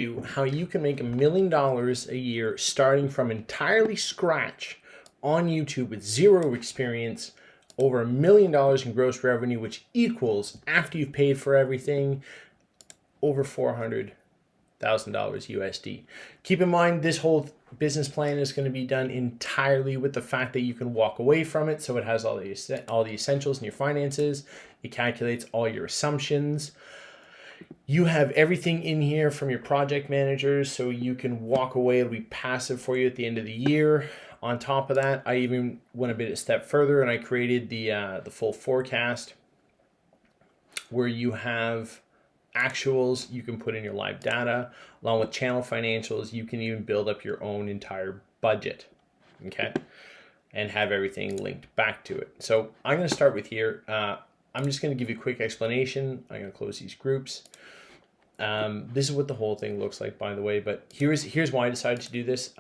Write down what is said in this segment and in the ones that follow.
you how you can make $1 million a year starting from entirely scratch on YouTube with zero experience, over $1 million in gross revenue, which equals, after you've paid for everything, over $400,000 USD. Keep in mind, this whole business plan is going to be done entirely with the fact that you can walk away from it. So it has all the essentials in your finances. It calculates all your assumptions. You have everything in here from your project managers, so you can walk away. It'll be passive for you at the end of the year. On top of that, I even went a step further and I created the full forecast where you have actuals you can put in your live data along with channel financials. You can even build up your own entire budget, okay, and have everything linked back to it. So I'm going to start with here. I'm just going to give you a quick explanation. I'm going to close these groups. This is what the whole thing looks like, by the way, but here's why I decided to do this.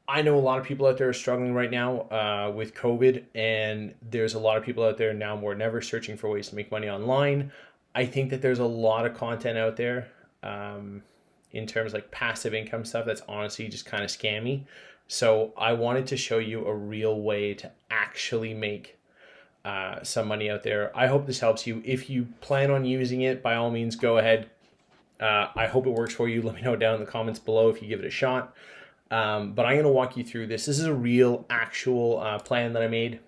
I know a lot of people out there are struggling right now with COVID, and there's a lot of people out there now more than ever searching for ways to make money online. I think that there's a lot of content out there in terms of like passive income stuff that's honestly just kind of scammy. So I wanted to show you a real way to actually make some money out there. I hope this helps you. If you plan on using it, by all means, go ahead. I hope it works for you. Let me know down in the comments below if you give it a shot. But I'm going to walk you through this. This is a real, actual plan that I made.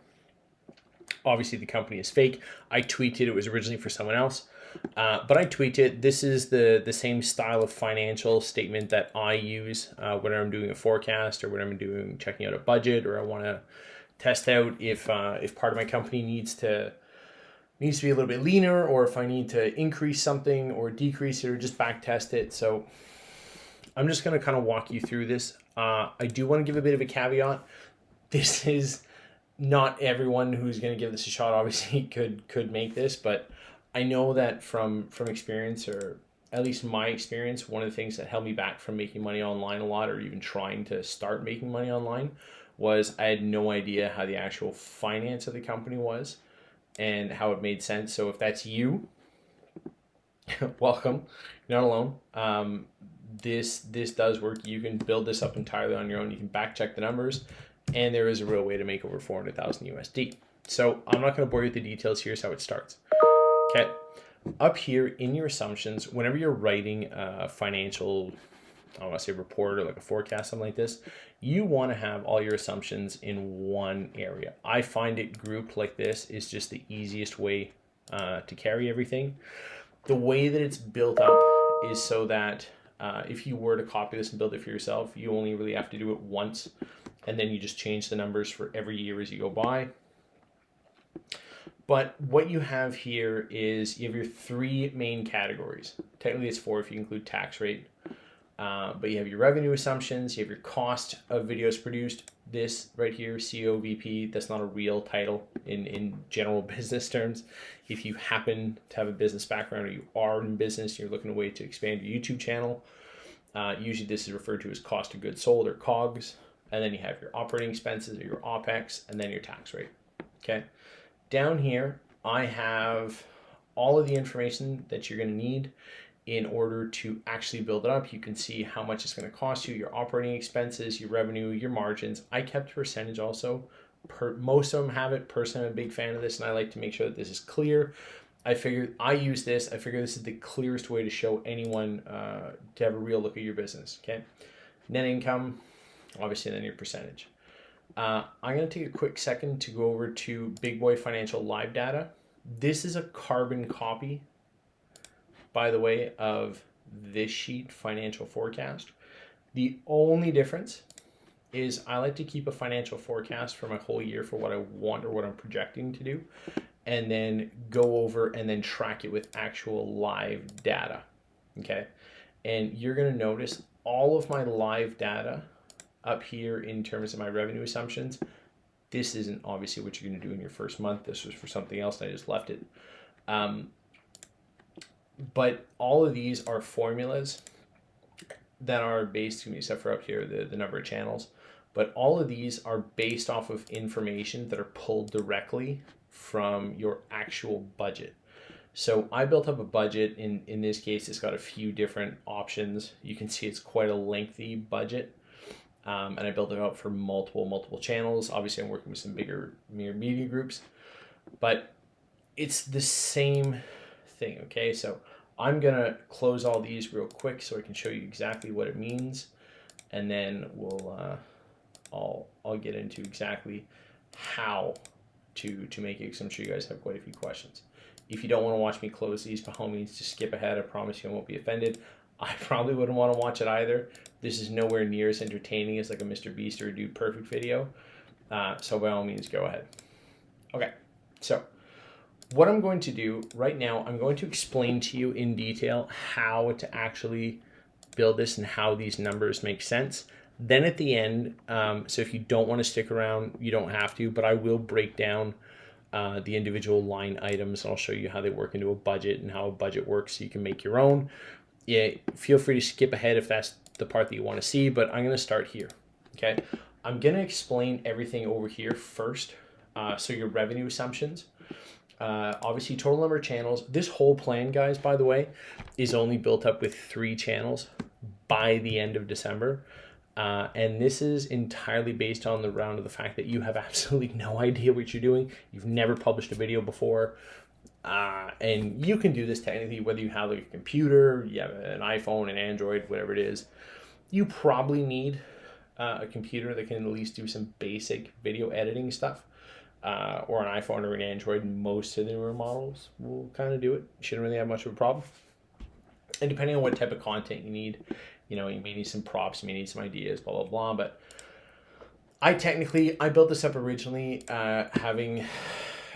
Obviously, the company is fake. I tweaked it. It was originally for someone else. But I tweaked it. This is the same style of financial statement that I use when I'm doing a forecast or when I'm checking out a budget, or I want to test out if part of my company needs to be a little bit leaner, or if I need to increase something or decrease it or just back test it. So I'm just going to kind of walk you through this. I do want to give a bit of a caveat. This is not everyone who's going to give this a shot obviously could make this, but I know that from experience, or at least my experience, one of the things that held me back from making money online a lot, or even trying to start making money online, was I had no idea how the actual finance of the company was and how it made sense. So if that's you, welcome. You're not alone. This does work. You can build this up entirely on your own. You can back check the numbers, and there is a real way to make over 400,000 USD. So I'm not going to bore you with the details. Here's how it starts. Okay, up here in your assumptions, whenever you're writing a financial, I want to say report or like a forecast, something like this, you want to have all your assumptions in one area. I find it grouped like this is just the easiest way to carry everything. The way that it's built up is so that if you were to copy this and build it for yourself, you only really have to do it once, and then you just change the numbers for every year as you go by. But what you have here is you have your three main categories. Technically it's four if you include tax rate. But you have your revenue assumptions, you have your cost of videos produced. This right here, COVP, that's not a real title in general business terms. If you happen to have a business background, or you are in business, you're looking at a way to expand your YouTube channel, usually this is referred to as cost of goods sold, or COGS. And then you have your operating expenses, or your OPEX, and then your tax rate. Okay. Down here, I have all of the information that you're going to need in order to actually build it up. You can see how much it's going to cost you, your operating expenses, your revenue, your margins. I kept a percentage also. Most of them have it. Personally, I'm a big fan of this, and I like to make sure that this is clear. I figure this is the clearest way to show anyone to have a real look at your business. Okay, net income, obviously, then your percentage. I'm going to take a quick second to go over to Big Boy Financial Live Data. This is a carbon copy, by the way, of this sheet, financial forecast. The only difference is I like to keep a financial forecast for my whole year for what I want or what I'm projecting to do, and then go over and then track it with actual live data. Okay, and you're going to notice all of my live data up here in terms of my revenue assumptions. This isn't obviously what you're going to do in your first month. This was for something else, and I just left it. But all of these are formulas that are based, except for up here, the number of channels. But all of these are based off of information that are pulled directly from your actual budget. So I built up a budget. In this case, it's got a few different options. You can see it's quite a lengthy budget. And I built it out for multiple channels. Obviously, I'm working with some bigger media groups, but it's the same thing, okay? So I'm gonna close all these real quick so I can show you exactly what it means, and then I'll get into exactly how to make it, because I'm sure you guys have quite a few questions. If you don't want to watch me close these, by all means, just skip ahead. I promise you I won't be offended. I probably wouldn't want to watch it either. This is nowhere near as entertaining as like a Mr. Beast or a Dude Perfect video. So by all means, go ahead. Okay, so what I'm going to do right now, I'm going to explain to you in detail how to actually build this and how these numbers make sense. Then at the end, so if you don't want to stick around, you don't have to, but I will break down the individual line items, and I'll show you how they work into a budget and how a budget works so you can make your own. Yeah, feel free to skip ahead if that's the part that you want to see, but I'm going to start here, okay? I'm going to explain everything over here first. So your revenue assumptions, obviously total number of channels. This whole plan, guys, by the way, is only built up with 3 channels by the end of December. And this is entirely based on the round of the fact that you have absolutely no idea what you're doing. You've never published a video before. And you can do this technically whether you have like a computer, you have an iPhone, an Android, whatever it is. You probably need a computer that can at least do some basic video editing stuff, or an iPhone or an Android. Most of the newer models will kind of do it. You shouldn't really have much of a problem. And depending on what type of content you need, you know, you may need some props, you may need some ideas, blah, blah, blah. But I built this up originally having...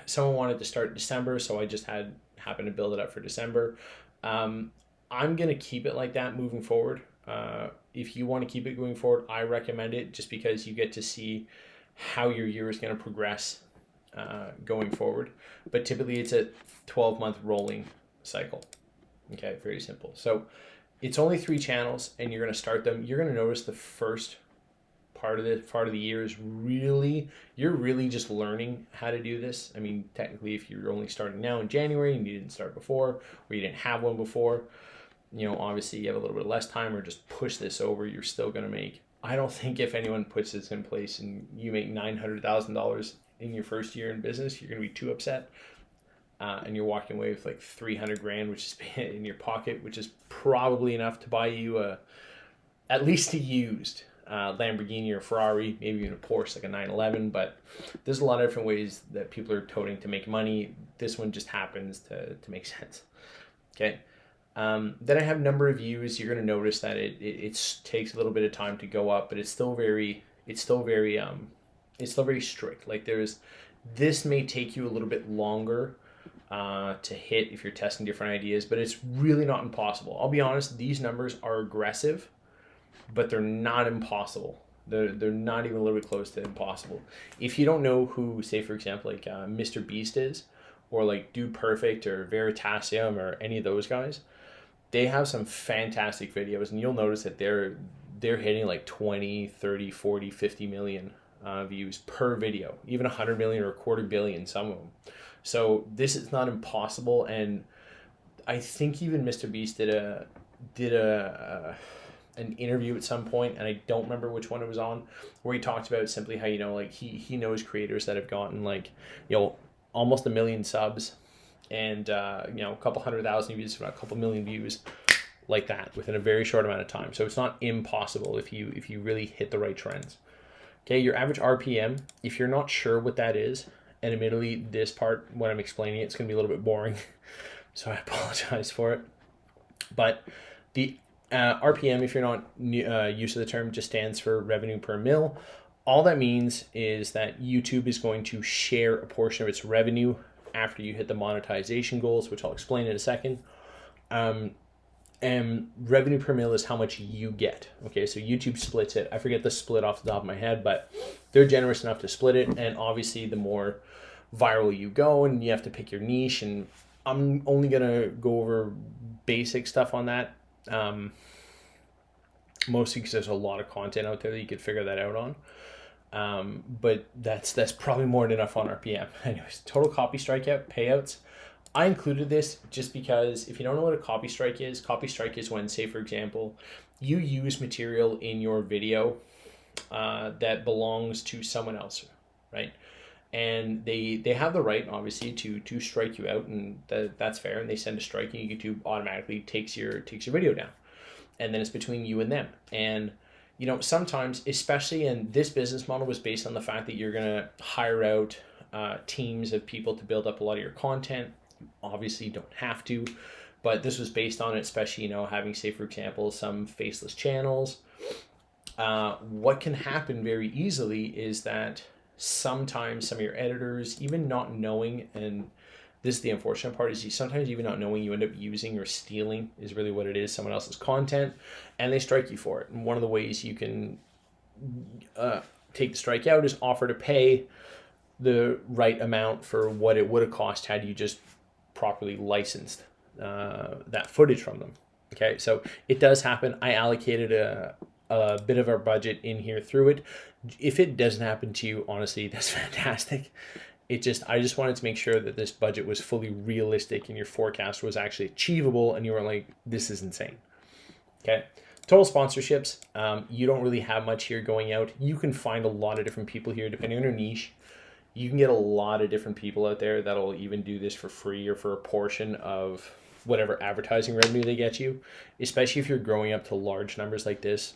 Someone wanted to start in December, so I just happened to build it up for December. I'm going to keep it like that moving forward. If you want to keep it going forward, I recommend it just because you get to see how your year is going to progress going forward. But typically it's a 12-month rolling cycle. Okay, very simple. So it's only 3 channels, and you're going to start them. You're going to notice the first part of the year is you're really just learning how to do this. I mean, technically, if you're only starting now in January and you didn't start before, or you didn't have one before, you know, obviously you have a little bit less time, or just push this over, you're still going to make, I don't think if anyone puts this in place and you make $900,000 in your first year in business, you're going to be too upset. And you're walking away with like 300 grand, which is in your pocket, which is probably enough to buy you at least a used Lamborghini or Ferrari, maybe even a Porsche like a 911. But there's a lot of different ways that people are toting to make money. This one just happens to make sense. Okay. Then I have number of views. You're going to notice that it takes a little bit of time to go up, but it's still very strict. Like this may take you a little bit longer to hit if you're testing different ideas, but it's really not impossible. I'll be honest, these numbers are aggressive, but they're not impossible. They're not even a little bit close to impossible. If you don't know who, say for example, like Mr. Beast is, or like Dude Perfect or Veritasium or any of those guys, they have some fantastic videos, and you'll notice that they're hitting like 20, 30, 40, 50 million views per video, even 100 million or a quarter billion, some of them. So this is not impossible, and I think even Mr. Beast did an interview at some point, and I don't remember which one it was on, where he talked about simply how, you know, like he knows creators that have gotten like, you know, almost 1 million subs and you know, a couple 100,000 views, if not a couple million views, like that within a very short amount of time. So it's not impossible if you really hit the right trends. Okay, your average RPM, if you're not sure what that is, and admittedly this part when I'm explaining it's going to be a little bit boring, so I apologize for it. But the RPM, if you're not used to the term, just stands for revenue per mil. All that means is that YouTube is going to share a portion of its revenue after you hit the monetization goals, which I'll explain in a second. And revenue per mil is how much you get. Okay, so YouTube splits it. I forget the split off the top of my head, but they're generous enough to split it. And obviously the more viral you go, and you have to pick your niche, and I'm only gonna go over basic stuff on that. Mostly because there's a lot of content out there that you could figure that out on. But that's probably more than enough on RPM. Anyways, total copy strikeout payouts. I included this just because if you don't know what a copy strike is when, say, for example, you use material in your video that belongs to someone else, right? And they have the right, obviously, to strike you out, and that's fair. And they send a strike, and YouTube automatically takes your video down, and then it's between you and them. And sometimes, especially in this business model, was based on the fact that you're gonna hire out teams of people to build up a lot of your content. You obviously don't have to, but this was based on it, especially having, say, for example, some faceless channels. What can happen very easily is that sometimes some of your editors, even not knowing, and this is the unfortunate part, is you sometimes even not knowing, you end up using or stealing, is really what it is, someone else's content, and they strike you for it. And one of the ways you can take the strike out is offer to pay the right amount for what it would have cost had you just properly licensed that footage from them. Okay, so it does happen. I allocated a bit of our budget in here through it. If it doesn't happen to you, honestly, that's fantastic. I just wanted to make sure that this budget was fully realistic and your forecast was actually achievable, and you were like, this is insane. Okay. Total sponsorships. You don't really have much here going out. You can find a lot of different people here depending on your niche. You can get a lot of different people out there that'll even do this for free or for a portion of whatever advertising revenue they get you, especially if you're growing up to large numbers like this.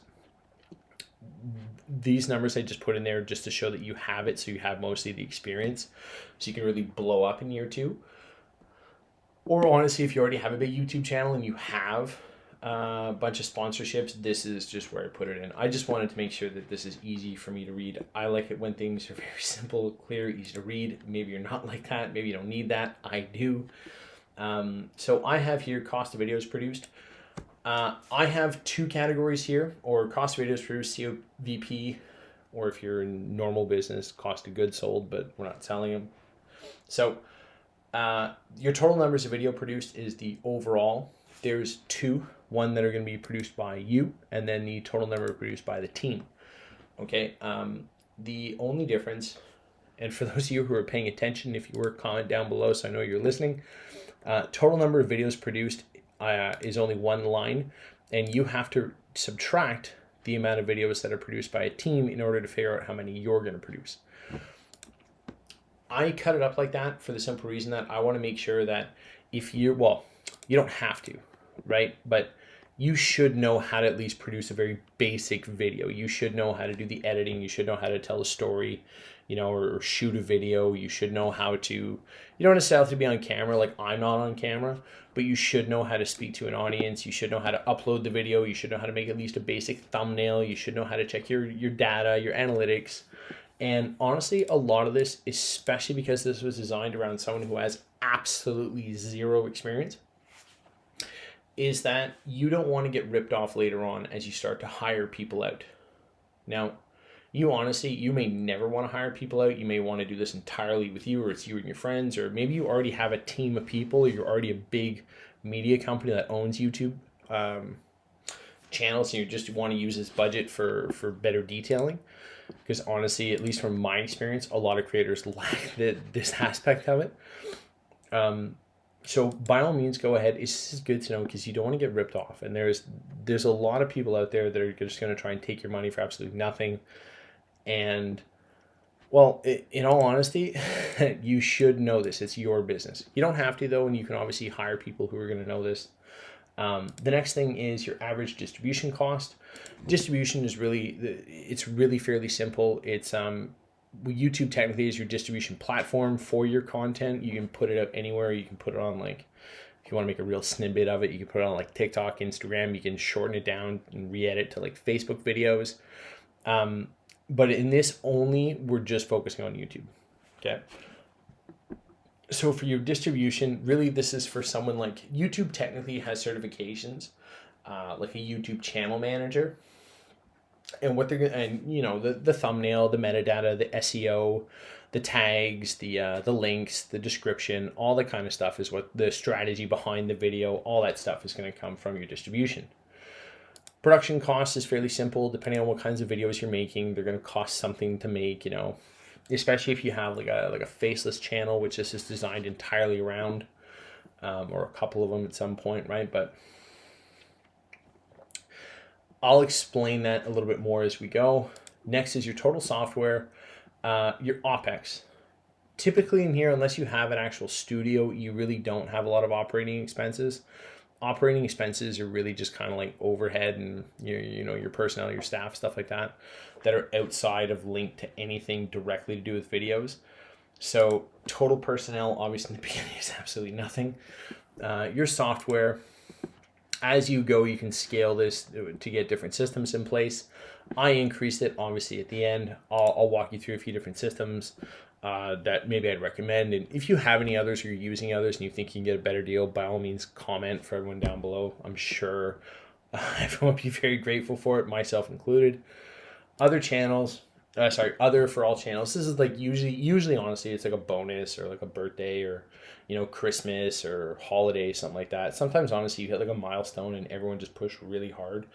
These numbers I just put in there just to show that you have it, so you have mostly the experience, so you can really blow up in year 2. Or honestly, if you already have a big YouTube channel and you have a bunch of sponsorships, this is just where I put it in. I just wanted to make sure that this is easy for me to read. I like it when things are very simple, clear, easy to read. Maybe you're not like that. Maybe you don't need that. I do. So I have here cost of videos produced. I have 2 categories here, or cost of videos produced, COVP, or if you're in normal business, cost of goods sold, but we're not selling them. So your total numbers of video produced is the overall. There's 2, one that are going to be produced by you, and then the total number produced by the team. Okay. The only difference, and for those of you who are paying attention, if you were, comment down below so I know you're listening. Total number of videos produced is only 1 line, and you have to subtract the amount of videos that are produced by a team in order to figure out how many you're going to produce. I cut it up like that for the simple reason that I want to make sure that if you don't have to, right? But you should know how to at least produce a very basic video. You should know how to do the editing. You should know how to tell a story, or shoot a video. You should know how to, you don't necessarily have to be on camera, like I'm not on camera, but you should know how to speak to an audience. You should know how to upload the video. You should know how to make at least a basic thumbnail. You should know how to check your data, your analytics. And honestly, a lot of this, especially because this was designed around someone who has absolutely zero experience, is that you don't want to get ripped off later on as you start to hire people out. Now, you may never want to hire people out. You may want to do this entirely with you, or it's you and your friends, or maybe you already have a team of people, or you're already a big media company that owns YouTube channels, and you just want to use this budget for better detailing. Because honestly, at least from my experience, a lot of creators lack this aspect of it. So by all means, go ahead. It's just good to know, because you don't want to get ripped off. And there's a lot of people out there that are just going to try and take your money for absolutely nothing. And, well, in all honesty, you should know this. It's your business. You don't have to, though, and you can obviously hire people who are going to know this. The next thing is your average distribution cost. Distribution is it's really fairly simple. It's YouTube technically is your distribution platform for your content. You can put it up anywhere. You can put it on, like, if you want to make a real snippet of it, you can put it on like TikTok, Instagram. You can shorten it down and re-edit to like Facebook videos. But in this only, we're just focusing on YouTube. Okay. So for your distribution, really this is for someone like YouTube technically has certifications, like a YouTube channel manager. And what they're the thumbnail, the metadata, the SEO, the tags, the links, the description, all that kind of stuff is what the strategy behind the video, all that stuff is going to come from your distribution. Production cost is fairly simple. Depending on what kinds of videos you're making, they're going to cost something to make, especially if you have like a faceless channel, which this is designed entirely around. or a couple of them at some point, right? But I'll explain that a little bit more as we go. Next is your total software, your OpEx. Typically in here, unless you have an actual studio, you really don't have a lot of operating expenses. Operating expenses are really just kind of like overhead and your personnel, your staff, stuff like that are outside of linked to anything directly to do with videos. So total personnel, obviously in the beginning, is absolutely nothing. Your software, as you go, you can scale this to get different systems in place. I increased it obviously at the end. I'll walk you through a few different systems that maybe I'd recommend. And if you have any others or you're using others and you think you can get a better deal, by all means, comment for everyone down below. I'm sure everyone will be very grateful for it, myself included. Other channels, other for all channels. This is like usually honestly, it's like a bonus or like a birthday or Christmas or holiday, something like that. Sometimes honestly, you hit like a milestone and everyone just pushed really hard.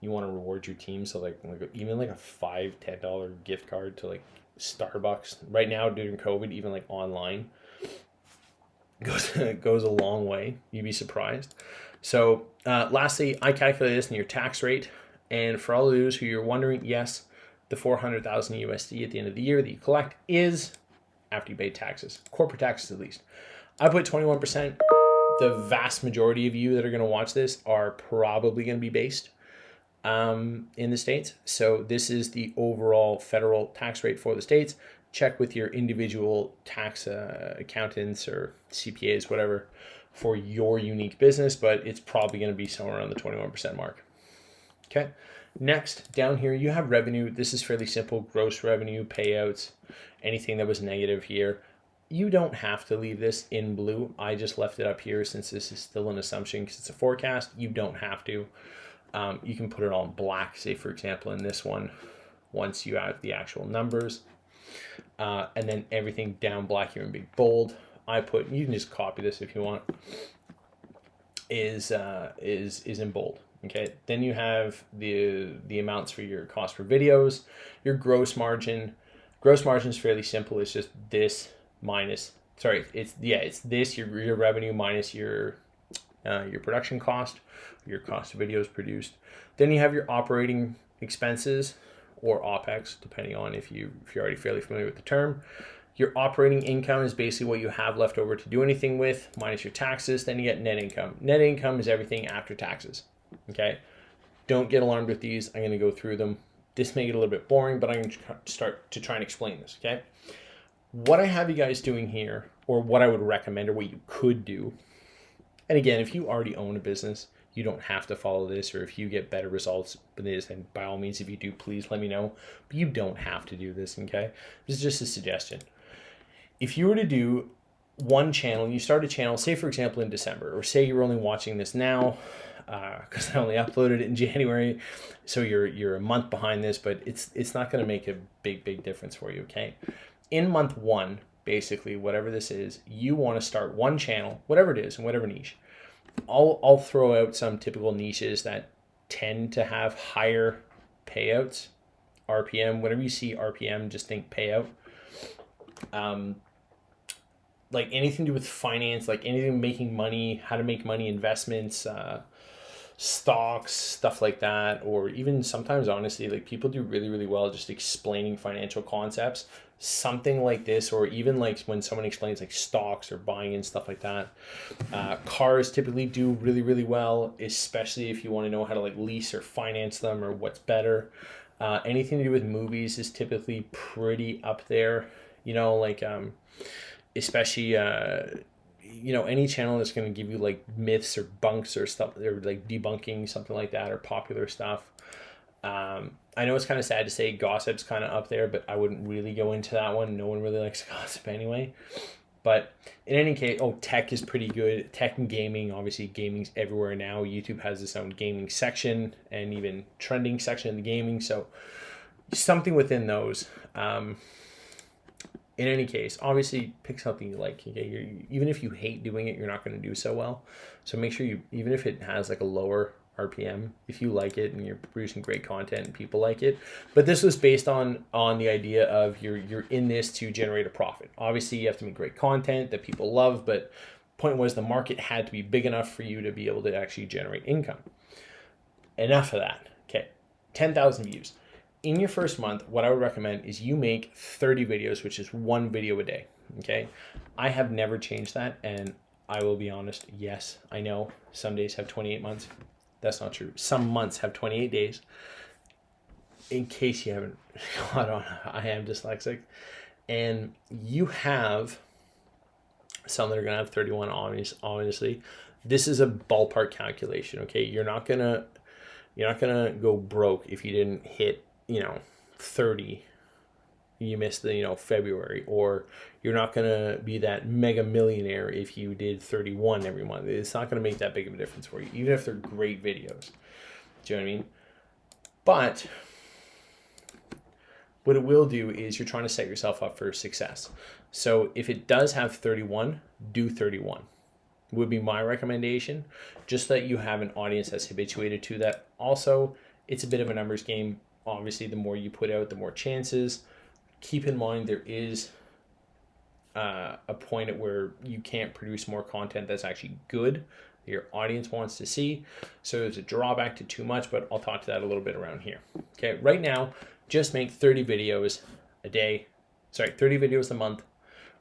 You want to reward your team, so like even like a $5-10 gift card to like Starbucks right now during COVID, even like online goes a long way. You'd be surprised. So lastly, I calculated this in your tax rate, and for all of those who you're wondering, yes, the 400,000 USD at the end of the year that you collect is after you pay taxes, corporate taxes at least. I put 21%. The vast majority of you that are going to watch this are probably going to be based in the States. So this is the overall federal tax rate for the States. Check with your individual tax accountants or CPAs, whatever, for your unique business, but it's probably going to be somewhere around the 21% mark. Okay. Next, down here, you have revenue. This is fairly simple. Gross revenue, payouts, anything that was negative here. You don't have to leave this in blue. I just left it up here since this is still an assumption because it's a forecast. You don't have to. You can put it all in black, say, for example, in this one, once you have the actual numbers. And then everything down black here in big bold. You can just copy this if you want, is in bold. Okay, then you have the amounts for your cost for videos, your gross margin. Gross margin is fairly simple. It's just this minus, it's this, your revenue minus your production cost, your cost of videos produced. Then you have your operating expenses or OpEx, depending on if you're already fairly familiar with the term. Your operating income is basically what you have left over to do anything with, minus your taxes. Then you get net income. Net income is everything after taxes. Okay, don't get alarmed with these. I'm going to go through them. This may get a little bit boring, but I'm going to start to try and explain this. Okay, what I have you guys doing here, or what I would recommend, or what you could do. And again, if you already own a business, you don't have to follow this, or if you get better results with this, then by all means, if you do, please let me know. But you don't have to do this. Okay, this is just a suggestion. If you were to do one channel, you start a channel, say for example in December, or say you're only watching this now, because I only uploaded it in January, so you're a month behind this, but it's not going to make a big difference for you. Okay, in month one, basically whatever this is, you want to start one channel, whatever it is, in whatever niche. I'll throw out some typical niches that tend to have higher payouts, RPM. Whenever you see RPM, just think payout. Like anything to do with finance, like anything making money, how to make money, investments, stocks, stuff like that. Or even sometimes, honestly, like people do really well just explaining financial concepts. Something like this, or even like when someone explains like stocks or buying and stuff like that. Cars typically do really well, especially if you want to know how to like lease or finance them or what's better. Anything to do with movies is typically pretty up there, especially any channel that's going to give you like myths or bunks or stuff, or like debunking something like that, or popular stuff. I know it's kind of sad to say gossip's kind of up there, but I wouldn't really go into that one. No one really likes gossip anyway. But in any case, tech is pretty good. Tech and gaming, obviously gaming's everywhere now. YouTube has its own gaming section and even trending section in the gaming. So something within those. In any case, obviously pick something you like. Okay, even if you hate doing it, you're not going to do so well. So make sure even if it has like a lower RPM, if you like it and you're producing great content and people like it. But this was based on the idea of you're in this to generate a profit. Obviously, you have to make great content that people love, but Point was the market had to be big enough for you to be able to actually generate income. Enough of that. Okay, 10,000 views. In your first month, what I would recommend is you make 30 videos, which is one video a day. Okay, I have never changed that, and I will be honest, yes, I know some days have 28 months. That's not true. Some months have 28 days. In case you haven't caught on, I am dyslexic. And you have some that are going to have 31, obviously. This is a ballpark calculation, okay? You're not going to go broke if you didn't hit, 30. You missed the, February, or you're not going to be that mega millionaire if you did 31 every month. It's not going to make that big of a difference for you, even if they're great videos. Do you know what I mean? But what it will do is you're trying to set yourself up for success. So if it does have 31, do 31 would be my recommendation, just so that you have an audience that's habituated to that. Also, it's a bit of a numbers game. Obviously, the more you put out, the more chances. Keep in mind there is a point at where you can't produce more content that's actually good, your audience wants to see. So there's a drawback to too much, but I'll talk to that a little bit around here. Okay, right now, just make 30 videos a day. 30 videos a month,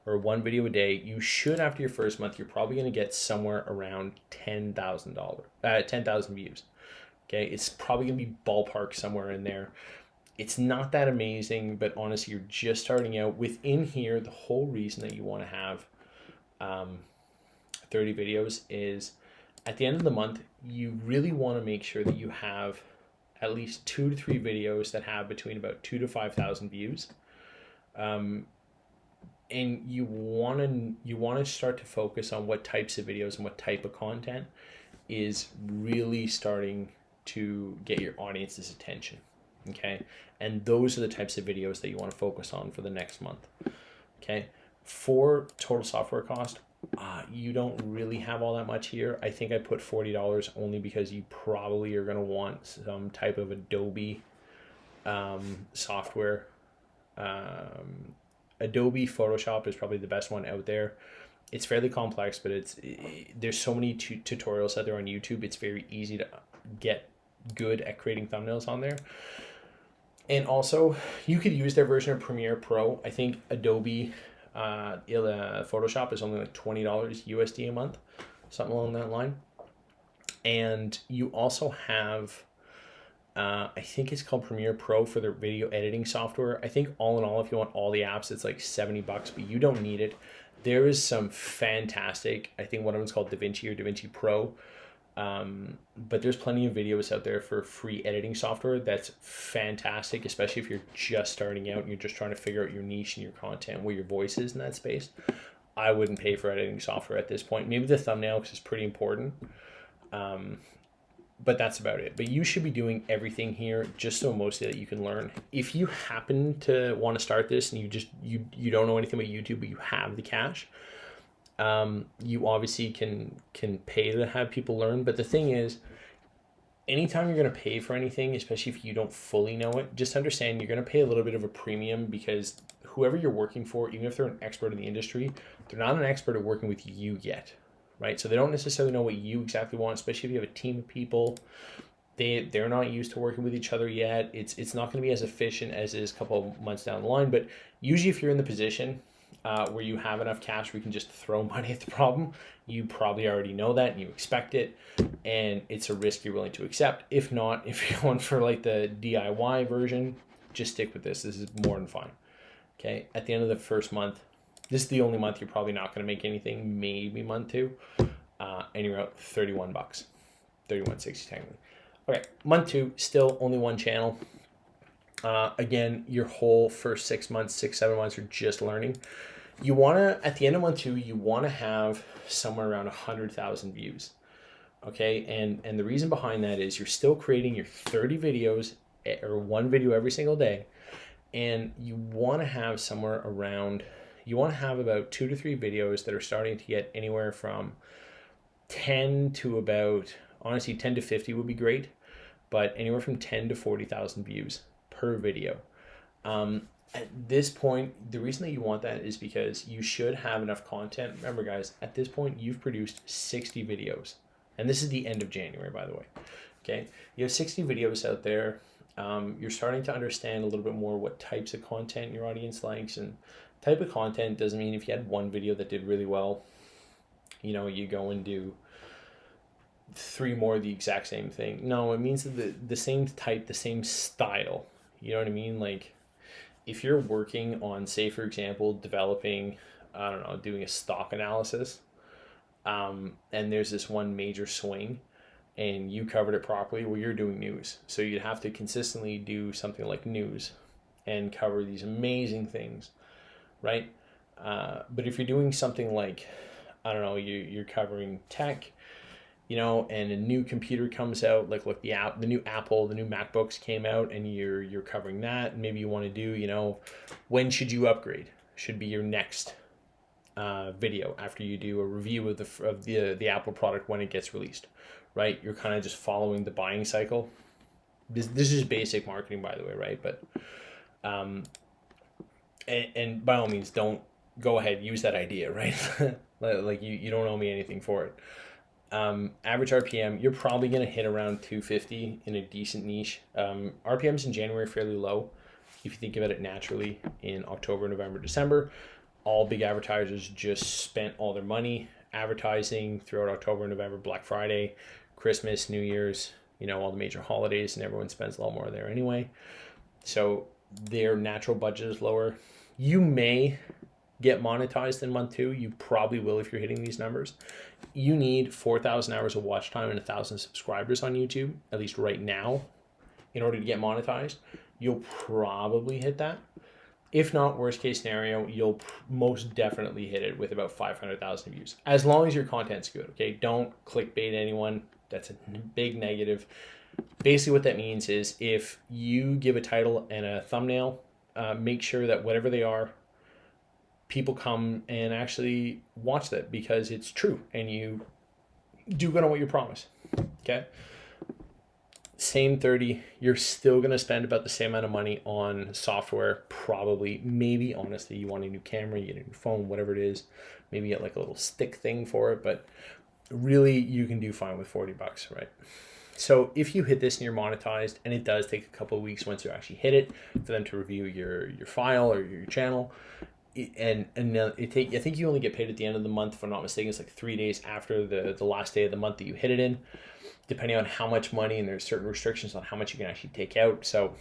or one video a day. You should, after your first month, you're probably going to get somewhere around $10,000 views. Okay, it's probably going to be ballpark somewhere in there. It's not that amazing, but honestly, you're just starting out. Within here, the whole reason that you want to have 30 videos is at the end of the month, you really want to make sure that you have at least 2 to 3 videos that have between about 2,000 to 5,000 views. And you want to start to focus on what types of videos and what type of content is really starting to get your audience's attention. Okay, and those are the types of videos that you want to focus on for the next month. Okay, for total software cost, you don't really have all that much here. I think I put $40 only because you probably are going to want some type of Adobe software. Adobe Photoshop is probably the best one out there. It's fairly complex, but there's so many tutorials out there on YouTube. It's very easy to get good at creating thumbnails on there. And also, you could use their version of Premiere Pro. I think Adobe Photoshop is only like $20 USD a month, something along that line. And you also have, I think it's called Premiere Pro for their video editing software. I think all in all, if you want all the apps, it's like $70, but you don't need it. There is some fantastic, I think one of them is called DaVinci or DaVinci Pro. But there's plenty of videos out there for free editing software that's fantastic, especially if you're just starting out and you're just trying to figure out your niche and your content, where your voice is in that space. I wouldn't pay for editing software at this point. Maybe the thumbnail, because it's pretty important. But that's about it. But you should be doing everything here just so mostly that you can learn. If you happen to want to start this and you don't know anything about YouTube, but you have the cash, you obviously can pay to have people learn. But the thing is, anytime you're going to pay for anything, especially if you don't fully know it, just understand you're going to pay a little bit of a premium, because whoever you're working for, even if they're an expert in the industry, they're not an expert at working with you yet, right? So they don't necessarily know what you exactly want, especially if you have a team of people. They're not used to working with each other yet. It's not going to be as efficient as it is a couple of months down the line. But usually if you're in the position where you have enough cash where you can just throw money at the problem, you probably already know that and you expect it, and it's a risk you're willing to accept. If not, if you're going for like the DIY version, just stick with this. This is more than fine. Okay, at the end of the first month, this is the only month you're probably not going to make anything, maybe month 2, and you're out $31, $31.60 technically. Okay, month 2, still only one channel. Again, your whole first 6 months, 7 months are just learning. You want to, at the end of month 2, you want to have somewhere around 100,000 views. Okay, and the reason behind that is you're still creating your 30 videos or one video every single day, and you want to have somewhere around, you want to have about 2 to 3 videos that are starting to get anywhere from 10 to about, honestly, 10 to 50 would be great, but anywhere from 10 to 40,000 views per video. At this point, the reason that you want that is because you should have enough content. Remember, guys, at this point, you've produced 60 videos. And this is the end of January, by the way. Okay, you have 60 videos out there. You're starting to understand a little bit more what types of content your audience likes. And type of content doesn't mean if you had one video that did really well, you know, you go and do 3 more of the exact same thing. No, it means the same type, the same style. You know what I mean? Like, if you're working on, say, for example, developing, I don't know, doing a stock analysis, and there's this one major swing and you covered it properly, well, you're doing news. So you'd have to consistently do something like news and cover these amazing things, right? But if you're doing something like, I don't know, you're covering tech, you know, and a new computer comes out, like look, the new Apple, the new MacBooks came out, and you're covering that, and maybe you want to do, you know, when should you upgrade? Should be your next video after you do a review of the Apple product when it gets released, right? You're kind of just following the buying cycle. This is basic marketing, by the way, right? But and by all means, don't go ahead, use that idea, right? Like you don't owe me anything for it. Average RPM, you're probably going to hit around 250 in a decent niche. RPMs in January are fairly low. If you think about it naturally, in October, November, December, all big advertisers just spent all their money advertising throughout October, November, Black Friday, Christmas, New Year's, you know, all the major holidays, and everyone spends a lot more there anyway. So their natural budget is lower. You may get monetized in month 2. You probably will if you're hitting these numbers. You need 4,000 hours of watch time and 1,000 subscribers on YouTube, at least right now, in order to get monetized. You'll probably hit that. If not, worst case scenario, you'll most definitely hit it with about 500,000 views, as long as your content's good, okay? Don't clickbait anyone. That's a big negative. Basically what that means is if you give a title and a thumbnail, make sure that whatever they are, people come and actually watch that because it's true and you do good on what you promise, okay? Same 30, you're still going to spend about the same amount of money on software, probably, maybe, honestly, you want a new camera, you get a new phone, whatever it is, maybe get like a little stick thing for it, but really you can do fine with 40 bucks, right? So if you hit this and you're monetized, and it does take a couple of weeks once you actually hit it for them to review your file or your channel, and I think you only get paid at the end of the month, if I'm not mistaken. It's like 3 days after the last day of the month that you hit it in, depending on how much money, and there's certain restrictions on how much you can actually take out. So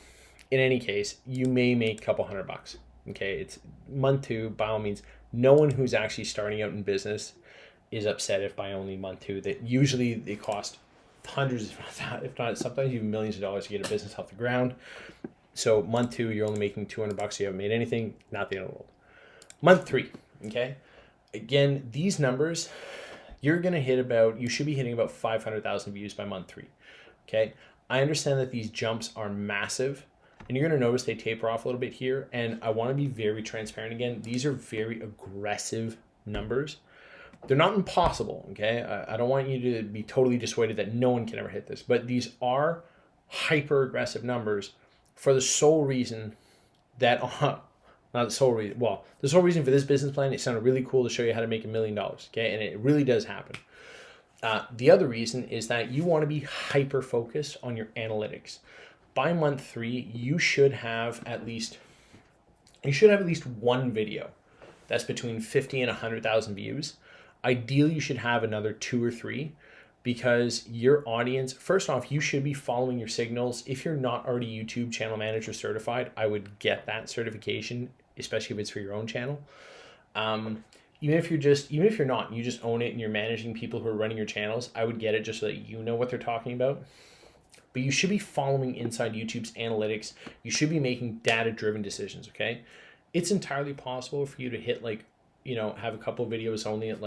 in any case, you may make a couple $100. Okay, it's month 2. By all means, no one who's actually starting out in business is upset if by only month 2. That usually they cost hundreds, if not sometimes even millions of dollars to get a business off the ground. So month 2, you're only making $200. You haven't made anything. Not the end of the world. Month 3, okay? Again, these numbers, you're going to hit about, you should be hitting about 500,000 views by month 3, okay? I understand that these jumps are massive, and you're going to notice they taper off a little bit here, and I want to be very transparent again. These are very aggressive numbers. They're not impossible, okay? I don't want you to be totally dissuaded that no one can ever hit this, but these are hyper-aggressive numbers for the sole reason that... Not the sole reason. Well, the sole reason for this business plan, it sounded really cool to show you how to make $1 million, okay? And it really does happen. The other reason is that you want to be hyper-focused on your analytics. By month 3, you should have at least one video that's between 50 and 100,000 views. Ideally, you should have another 2 or 3, because your audience, first off, you should be following your signals. If you're not already YouTube channel manager certified, I would get that certification, especially if it's for your own channel. Even if you're not, you just own it and you're managing people who are running your channels, I would get it just so that you know what they're talking about. But you should be following inside YouTube's analytics. You should be making data-driven decisions, okay? It's entirely possible for you to hit have a couple of videos only at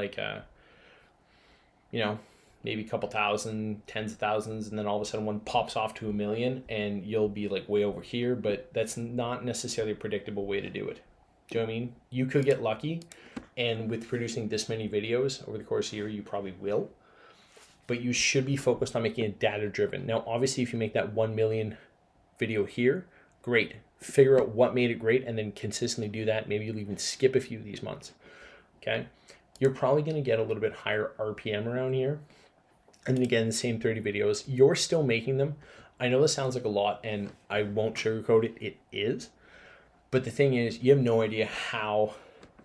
maybe a couple thousand, tens of thousands, and then all of a sudden one pops off to 1 million and you'll be like way over here, but that's not necessarily a predictable way to do it. Do you know what I mean? You could get lucky, and with producing this many videos over the course of a year, you probably will, but you should be focused on making it data driven. Now, obviously, if you make that 1 million video here, Great. Figure out what made it great and then consistently do that. Maybe you'll even skip a few of these months. Okay. You're probably going to get a little bit higher RPM around here. And then again, the same 30 videos. You're still making them. I know this sounds like a lot and I won't sugarcoat it. It is. But the thing is, you have no idea how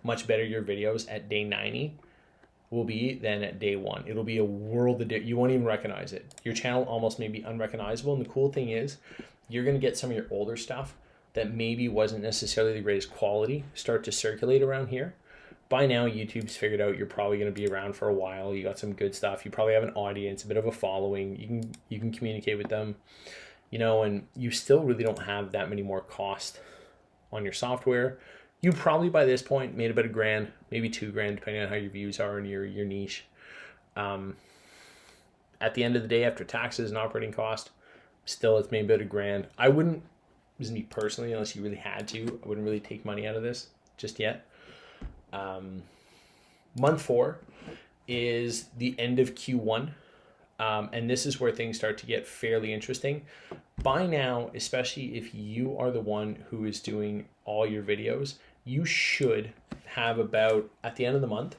much better your videos at day 90 will be than at day 1. It'll be a world of difference. You won't even recognize it. Your channel almost may be unrecognizable. And the cool thing is, you're going to get some of your older stuff that maybe wasn't necessarily the greatest quality start to circulate around here. By now, YouTube's figured out you're probably going to be around for a while. You got some good stuff. You probably have an audience, a bit of a following. You can communicate with them, you know, and you still really don't have that many more costs on your software. You probably by this point made about $1,000, maybe $2,000, depending on how your views are and your niche. At the end of the day, after taxes and operating cost, still it's made about $1,000. I wouldn't, this is me personally, unless you really had to, I wouldn't really take money out of this just yet. Month 4 is the end of Q1. And this is where things start to get fairly interesting. By now, especially if you are the one who is doing all your videos, you should have about, at the end of the month,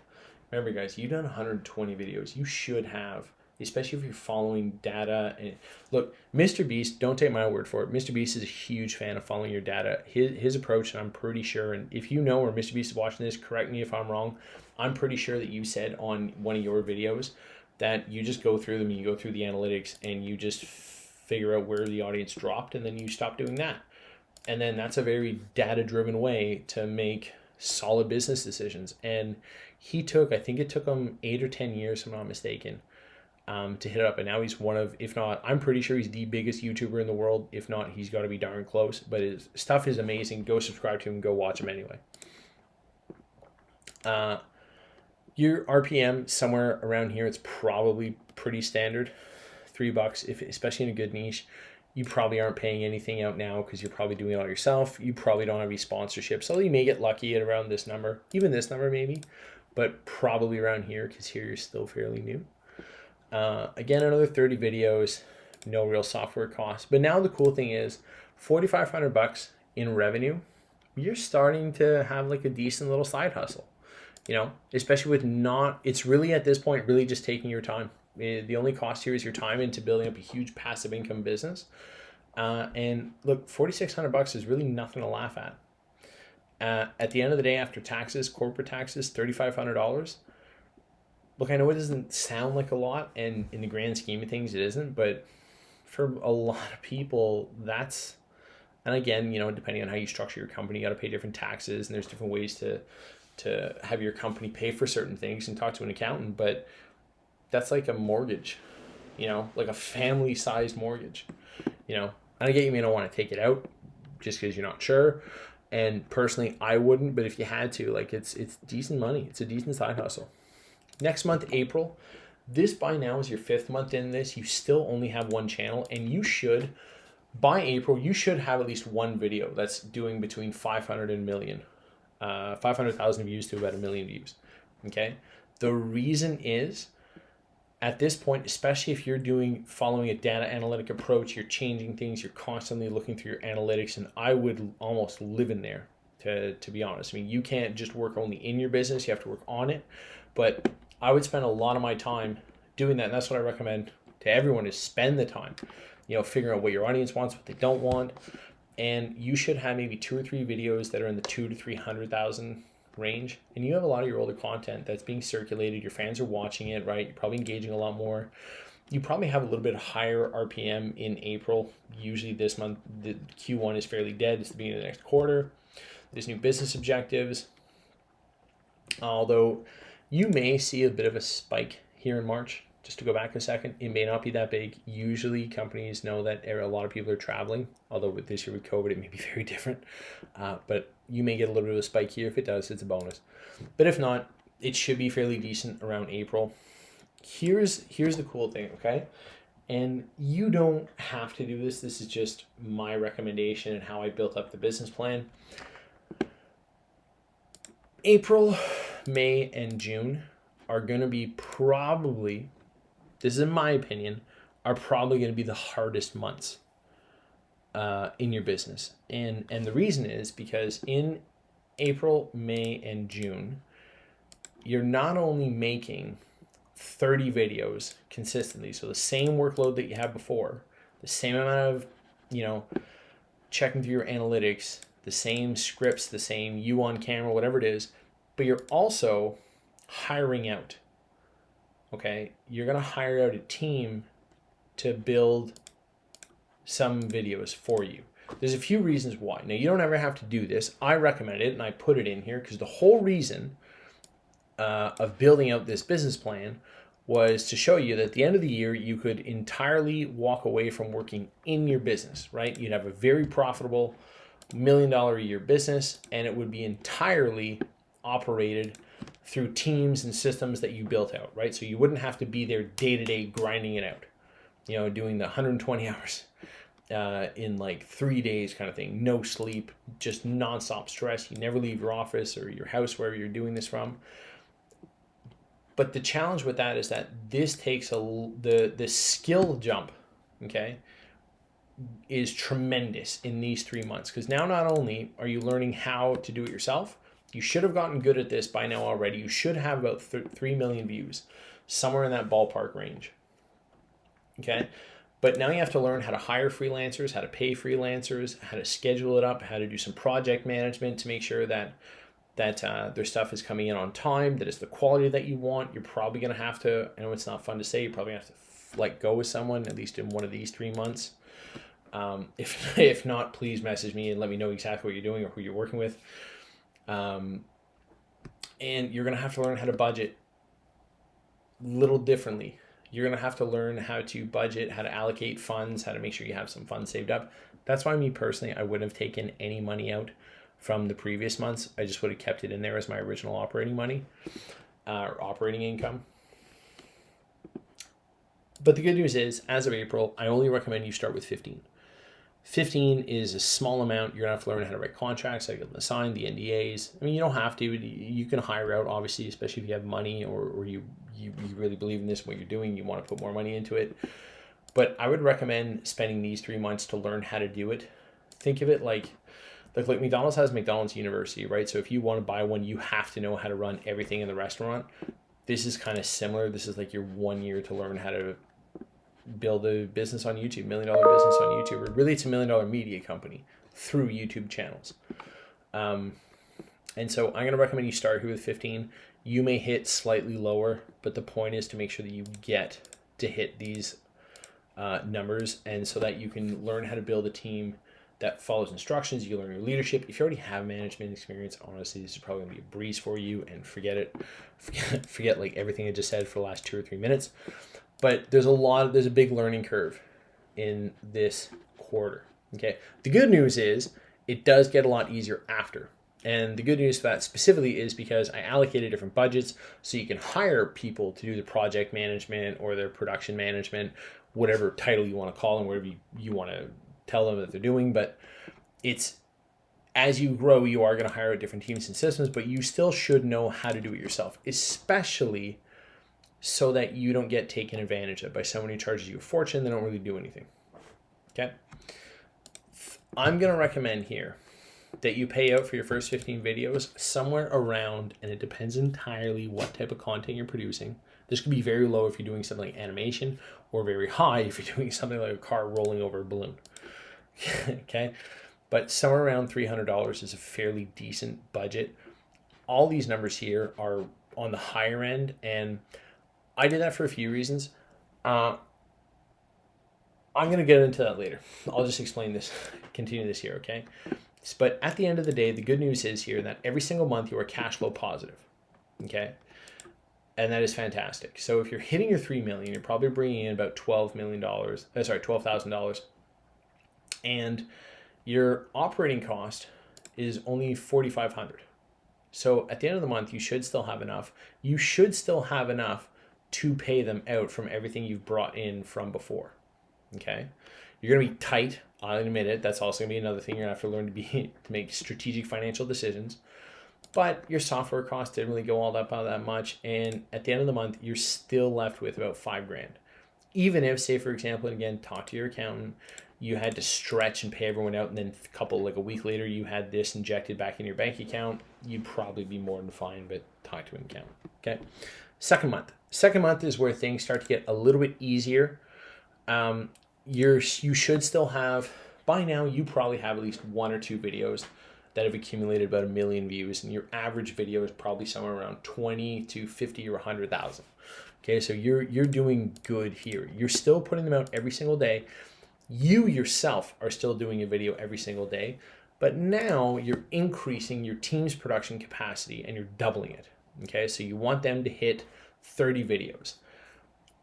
remember guys, you've done 120 videos. You should have, especially if you're following data. And look, Mr. Beast, don't take my word for it. Mr. Beast is a huge fan of following your data. His approach, and I'm pretty sure, and if you know or Mr. Beast is watching this, correct me if I'm wrong, I'm pretty sure that you said on one of your videos that you just go through them and you go through the analytics and you just figure out where the audience dropped and then you stop doing that. And then that's a very data-driven way to make solid business decisions. And he took, I think it took him 8 or 10 years, if I'm not mistaken, to hit it up. And now he's one of, if not, I'm pretty sure he's the biggest YouTuber in the world. If not, he's got to be darn close. But his stuff is amazing. Go subscribe to him. Go watch him anyway. Your RPM somewhere around here, it's probably pretty standard. $3, if especially in a good niche. You probably aren't paying anything out now because you're probably doing it all yourself. You probably don't have any sponsorships. So you may get lucky at around this number, even this number maybe, but probably around here because here you're still fairly new. Again, another 30 videos, no real software costs. But now the cool thing is $4,500 in revenue. You're starting to have like a decent little side hustle, you know, especially with not, it's really at this point, really just taking your time. The only cost here is your time into building up a huge passive income business. And look, $4,600 is really nothing to laugh at. At the end of the day, after taxes, corporate taxes, $3,500. Look, I know it doesn't sound like a lot, and in the grand scheme of things, it isn't. But for a lot of people, that's, and again, you know, depending on how you structure your company, you got to pay different taxes, and there's different ways to have your company pay for certain things and talk to an accountant. But that's like a mortgage, you know, like a family-sized mortgage, you know. And I get you may not want to take it out just because you're not sure. And personally, I wouldn't, but if you had to, like it's decent money. It's a decent side hustle. Next month, April. This by now is your 5th month in this. You still only have one channel, and you should, by April, you should have at least one video that's doing between 500 and a million, 500,000 views to about 1 million views. Okay. The reason is, at this point, especially if you're following a data analytic approach, you're changing things, you're constantly looking through your analytics, and I would almost live in there, to be honest. I mean, you can't just work only in your business, you have to work on it. But I would spend a lot of my time doing that, and that's what I recommend to everyone, is spend the time, you know, figuring out what your audience wants, what they don't want. And you should have maybe 2 or 3 videos that are in the 200,000 to 300,000 range, and you have a lot of your older content that's being circulated. Your fans are watching it, right? You're probably engaging a lot more. You probably have a little bit higher RPM in April. Usually this month, the Q1 is fairly dead. It's the beginning of the next quarter. There's new business objectives. Although you may see a bit of a spike here in March. Just to go back a second, it may not be that big. Usually companies know that a lot of people are traveling, although with this year with COVID, it may be very different. But you may get a little bit of a spike here. If it does, it's a bonus. But if not, it should be fairly decent around April. Here's the cool thing, okay? And you don't have to do this. This is just my recommendation and how I built up the business plan. April, May, and June are going to be probably, this is in my opinion, are probably going to be the hardest months. in your business. And the reason is because in April, May, and June, you're not only making 30 videos consistently, so the same workload that you had before, the same amount of, checking through your analytics, the same scripts, the same you on camera, whatever it is, but you're also hiring out. Okay, you're gonna hire out a team to build some videos for you. There's a few reasons why. Now, you don't ever have to do this. I recommend it, and I put it in here because the whole reason of building out this business plan was to show you that at the end of the year, you could entirely walk away from working in your business, right? You'd have a very profitable $1 million a year business, and it would be entirely operated through teams and systems that you built out, right? So you wouldn't have to be there day to day grinding it out, doing the 120 hours in like 3 days kind of thing, no sleep, just nonstop stress. You never leave your office or your house, wherever you're doing this from. But the challenge with that is that this takes the skill jump, okay, is tremendous in these 3 months. Because now not only are you learning how to do it yourself, you should have gotten good at this by now already. You should have about 3 million views, somewhere in that ballpark range, okay? But now you have to learn how to hire freelancers, how to pay freelancers, how to schedule it up, how to do some project management to make sure that their stuff is coming in on time, that it's the quality that you want. You're probably going to have to, I know it's not fun to say, you're probably going to have to let go with someone, at least in one of these 3 months. If not, please message me and let me know exactly what you're doing or who you're working with. And you're going to have to learn how to budget a little differently. You're going to have to learn how to budget, how to allocate funds, how to make sure you have some funds saved up. That's why me personally, I wouldn't have taken any money out from the previous months. I just would have kept it in there as my original operating money or operating income. But the good news is, as of April, I only recommend you start with 15. 15 is a small amount. You're going to have to learn how to write contracts, how to get them signed, the NDAs. I mean, you don't have to. You can hire out, obviously, especially if you have money or you really believe in this, what you're doing, you want to put more money into it. But I would recommend spending these 3 months to learn how to do it. Think of it like McDonald's has McDonald's University, right? So if you want to buy one, you have to know how to run everything in the restaurant. This is kind of similar. This is like your 1 year to learn how to build a business on YouTube, $1 million business on YouTube. Or really, it's $1 million media company through YouTube channels. And so I'm going to recommend you start here with 15. You may hit slightly lower, but the point is to make sure that you get to hit these numbers, and so that you can learn how to build a team that follows instructions. You learn your leadership. If you already have management experience, honestly, this is probably going to be a breeze for you, and forget it. Forget like everything I just said for the last 2 or 3 minutes. But there's a big learning curve in this quarter. Okay. The good news is it does get a lot easier after. And the good news for that specifically is because I allocated different budgets, so you can hire people to do the project management or their production management, whatever title you want to call them, whatever you want to tell them that they're doing. But it's, as you grow, you are going to hire different teams and systems, but you still should know how to do it yourself, especially so that you don't get taken advantage of by someone who charges you a fortune. They don't really do anything. Okay. I'm going to recommend here that you pay out for your first 15 videos somewhere around, and it depends entirely what type of content you're producing. This could be very low if you're doing something like animation, or very high if you're doing something like a car rolling over a balloon. Okay. But somewhere around $300 is a fairly decent budget. All these numbers here are on the higher end, and I did that for a few reasons. I'm going to get into that later. I'll just explain this, continue this here, okay? But at the end of the day, the good news is here that every single month you are cash flow positive, okay? And that is fantastic. So if you're hitting your 3 million, you're probably bringing in about $12,000, and your operating cost is only $4,500. So at the end of the month, you should still have enough. You should still have enough to pay them out from everything you've brought in from before. Okay, you're going to be tight. I'll admit it. That's also going to be another thing you're going to have to learn to make strategic financial decisions. But your software costs didn't really go all that much, and at the end of the month, you're still left with about $5,000. Even if, say for example, and again, talk to your accountant, you had to stretch and pay everyone out, and then a week later you had this injected back in your bank account, you'd probably be more than fine, but talk to an accountant. Okay. Second month is where things start to get a little bit easier. You should still have, by now you probably have at least 1 or 2 videos that have accumulated about 1 million views, and your average video is probably somewhere around 20 to 50 or 100,000. Okay, so you're doing good here. You're still putting them out every single day. You yourself are still doing a video every single day, but now you're increasing your team's production capacity and you're doubling it. Okay, so you want them to hit 30 videos.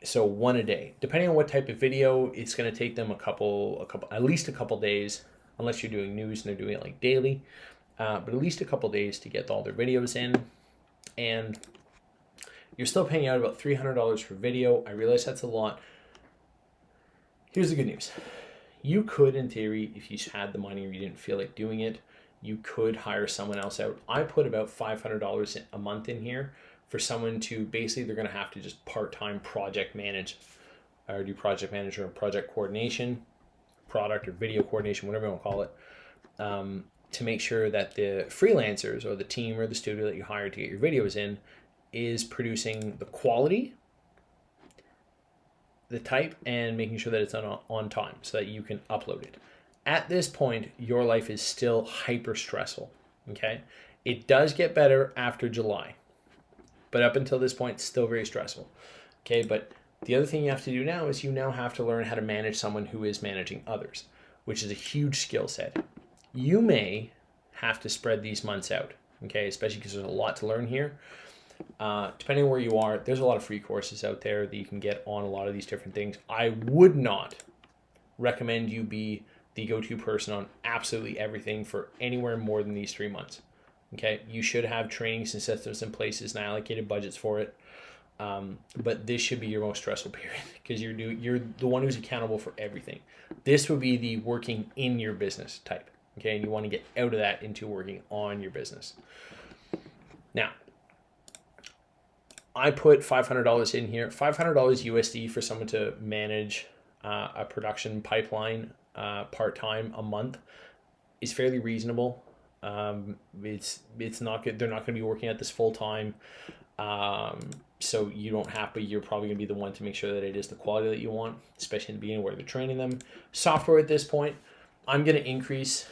So 1 a day. Depending on what type of video, it's going to take them at least a couple days, unless you're doing news and they're doing it like daily, but at least a couple days to get all their videos in. And you're still paying out about $300 per video. I realize that's a lot. Here's the good news. You could, in theory, if you had the money or you didn't feel like doing it, you could hire someone else out. I put about $500 a month in here for someone to, basically they're going to have to just part-time project manage, or do project manager or project coordination, product or video coordination, whatever you want to call it, to make sure that the freelancers or the team or the studio that you hire to get your videos in is producing the quality, the type, and making sure that it's on time so that you can upload it. At this point, your life is still hyper stressful, okay? It does get better after July, but up until this point, it's still very stressful, okay? But the other thing you have to do now is you now have to learn how to manage someone who is managing others, which is a huge skill set. You may have to spread these months out, okay? Especially because there's a lot to learn here. Depending on where you are, there's a lot of free courses out there that you can get on a lot of these different things. I would not recommend you be the go-to person on absolutely everything for anywhere more than these 3 months. Okay, you should have trainings and systems in places and allocated budgets for it. But this should be your most stressful period because you're the one who's accountable for everything. This would be the working in your business type. Okay, and you want to get out of that into working on your business. Now, I put $500 in here, $500 USD for someone to manage a production pipeline part-time a month is fairly reasonable. It's not good. They're not going to be working at this full-time. So you don't have, but you're probably going to be the one to make sure that it is the quality that you want, especially in the beginning where they're training them. Software at this point, I'm going to increase.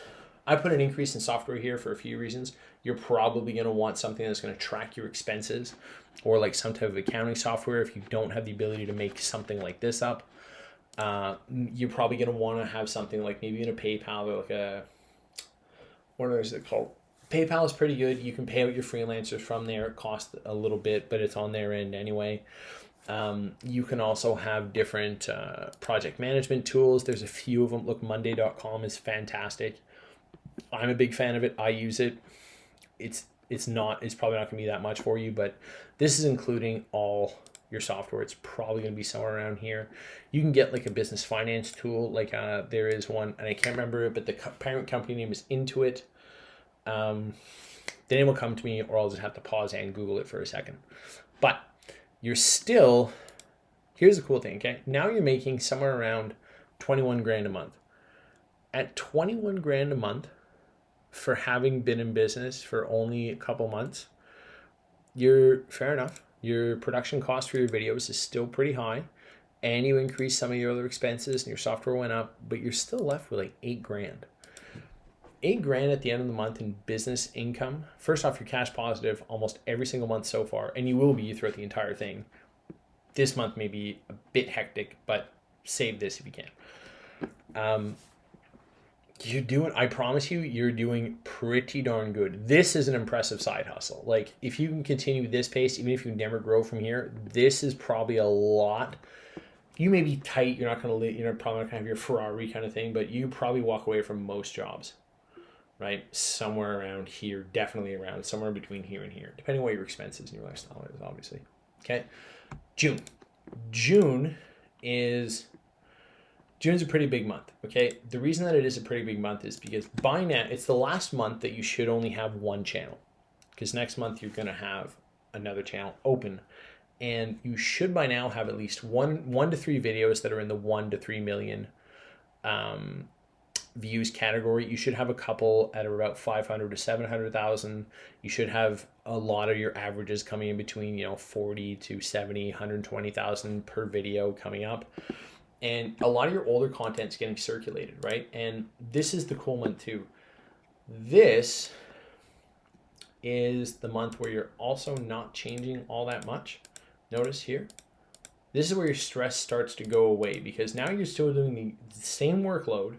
I put an increase in software here for a few reasons. You're probably going to want something that's going to track your expenses, or like some type of accounting software if you don't have the ability to make something like this up. You're probably going to want to have something like maybe in a PayPal or like a, what is it called? PayPal is pretty good. You can pay out your freelancers from there. It costs a little bit, but it's on their end anyway. You can also have different project management tools. There's a few of them. Look, Monday.com is fantastic. I'm a big fan of it. I use it. It's probably not going to be that much for you, but this is including all your software. It's probably going to be somewhere around here. You can get like a business finance tool. Like there is one, and I can't remember it, but the parent company name is Intuit. The name will come to me, or I'll just have to pause and Google it for a second. But you're still, here's the cool thing, okay? Now you're making somewhere around 21 grand a month. At 21 grand a month, for having been in business for only a couple months, you're fair enough. Your production cost for your videos is still pretty high, and you increase some of your other expenses and your software went up, but you're still left with like 8 grand. 8 grand at the end of the month in business income. First off, you're cash positive almost every single month so far, and you will be throughout the entire thing. This month may be a bit hectic, but save this if you can. I promise you, you're doing pretty darn good. This is an impressive side hustle. Like, if you can continue this pace, even if you never grow from here, this is probably a lot. You may be tight. You're probably not going to have your Ferrari kind of thing, but you probably walk away from most jobs, right? Somewhere around here, definitely around somewhere between here and here, depending on what your expenses and your lifestyle is, obviously. Okay. June's a pretty big month, okay? The reason that it is a pretty big month is because by now, it's the last month that you should only have one channel, because next month you're going to have another channel open, and you should by now have at least one to three videos that are in the 1 to 3 million views category, you should have a couple at about 500 to 700,000. You should have a lot of your averages coming in between, 40 to 70, 120,000 per video coming up. And a lot of your older content's getting circulated, right? And this is the cool one too. This is the month where you're also not changing all that much. Notice here, this is where your stress starts to go away, because now you're still doing the same workload.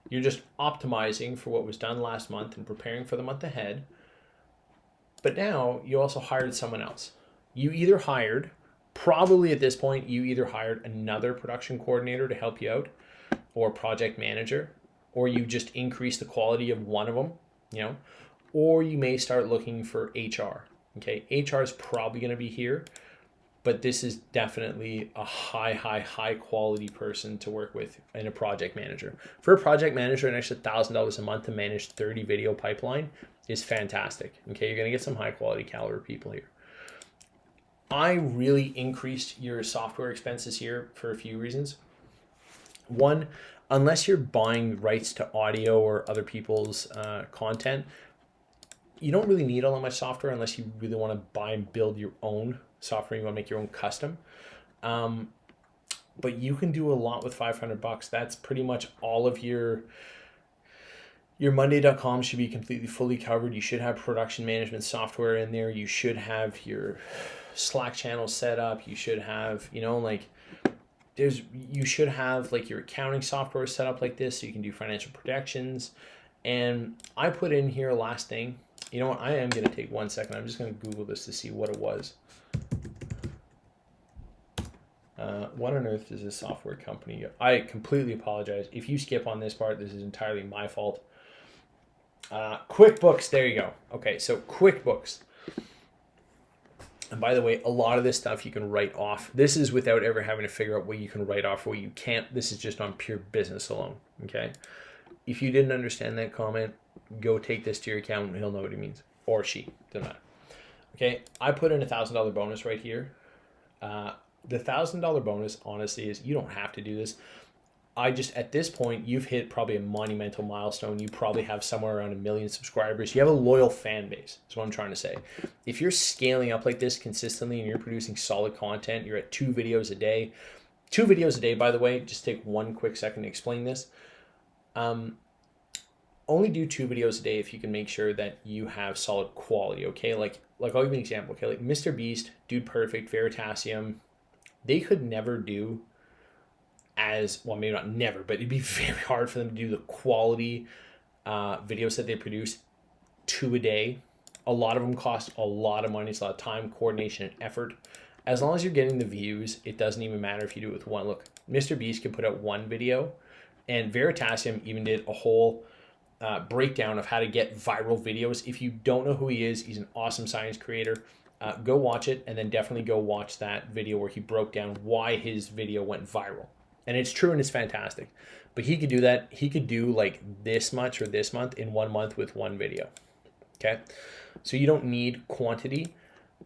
You're just optimizing for what was done last month and preparing for the month ahead. But now you also hired someone else. You either hired, probably at this point, you either hired another production coordinator to help you out, or project manager, or you just increase the quality of one of them, or you may start looking for HR. Okay, HR is probably going to be here, but this is definitely a high quality person to work with in a project manager. For a project manager, an extra $1,000 a month to manage 30 video pipeline is fantastic. Okay, you're going to get some high quality caliber people here. I really increased your software expenses here for a few reasons. One, unless you're buying rights to audio or other people's content, you don't really need all that much software unless you really want to buy and build your own software. You want to make your own custom. But you can do a lot with $500. That's pretty much all of your Monday.com should be completely fully covered. You should have production management software in there. You should have your Slack channel set up. You should have, you should have like your accounting software set up like this so you can do financial projections. And I put in here last thing. You know what? I am going to take 1 second. I'm just going to Google this to see what it was. What on earth is this software company? I completely apologize. If you skip on this part, this is entirely my fault. QuickBooks, there you go. Okay, so QuickBooks. And by the way, a lot of this stuff you can write off. This is without ever having to figure out what you can write off or what you can't. This is just on pure business alone, okay? If you didn't understand that comment, go take this to your accountant. He'll know what he means. Or she, doesn't matter. Okay, I put in a $1,000 bonus right here. The $1,000 bonus, honestly, is you don't have to do this. At this point, you've hit probably a monumental milestone. You probably have somewhere around 1 million subscribers. You have a loyal fan base. That's what I'm trying to say. If you're scaling up like this consistently and you're producing solid content, you're at 2 videos a day. 2 videos a day, by the way, just take 1 quick second to explain this. Only do 2 videos a day if you can make sure that you have solid quality, okay? Like I'll give you an example, okay? Like Mr. Beast, Dude Perfect, Veritasium, they could never do maybe not never, but it'd be very hard for them to do the quality videos that they produce 2 a day. A lot of them cost a lot of money. It's a lot of time, coordination, and effort. As long as you're getting the views, it doesn't even matter if you do it with 1. Look, Mr. Beast can put out 1 video, and Veritasium even did a whole breakdown of how to get viral videos. If you don't know who he is, he's an awesome science creator. Go watch it, and then definitely go watch that video where he broke down why his video went viral. And it's true and it's fantastic. But he could do that. He could do like this much or this month in 1 month with 1 video. Okay? So you don't need quantity.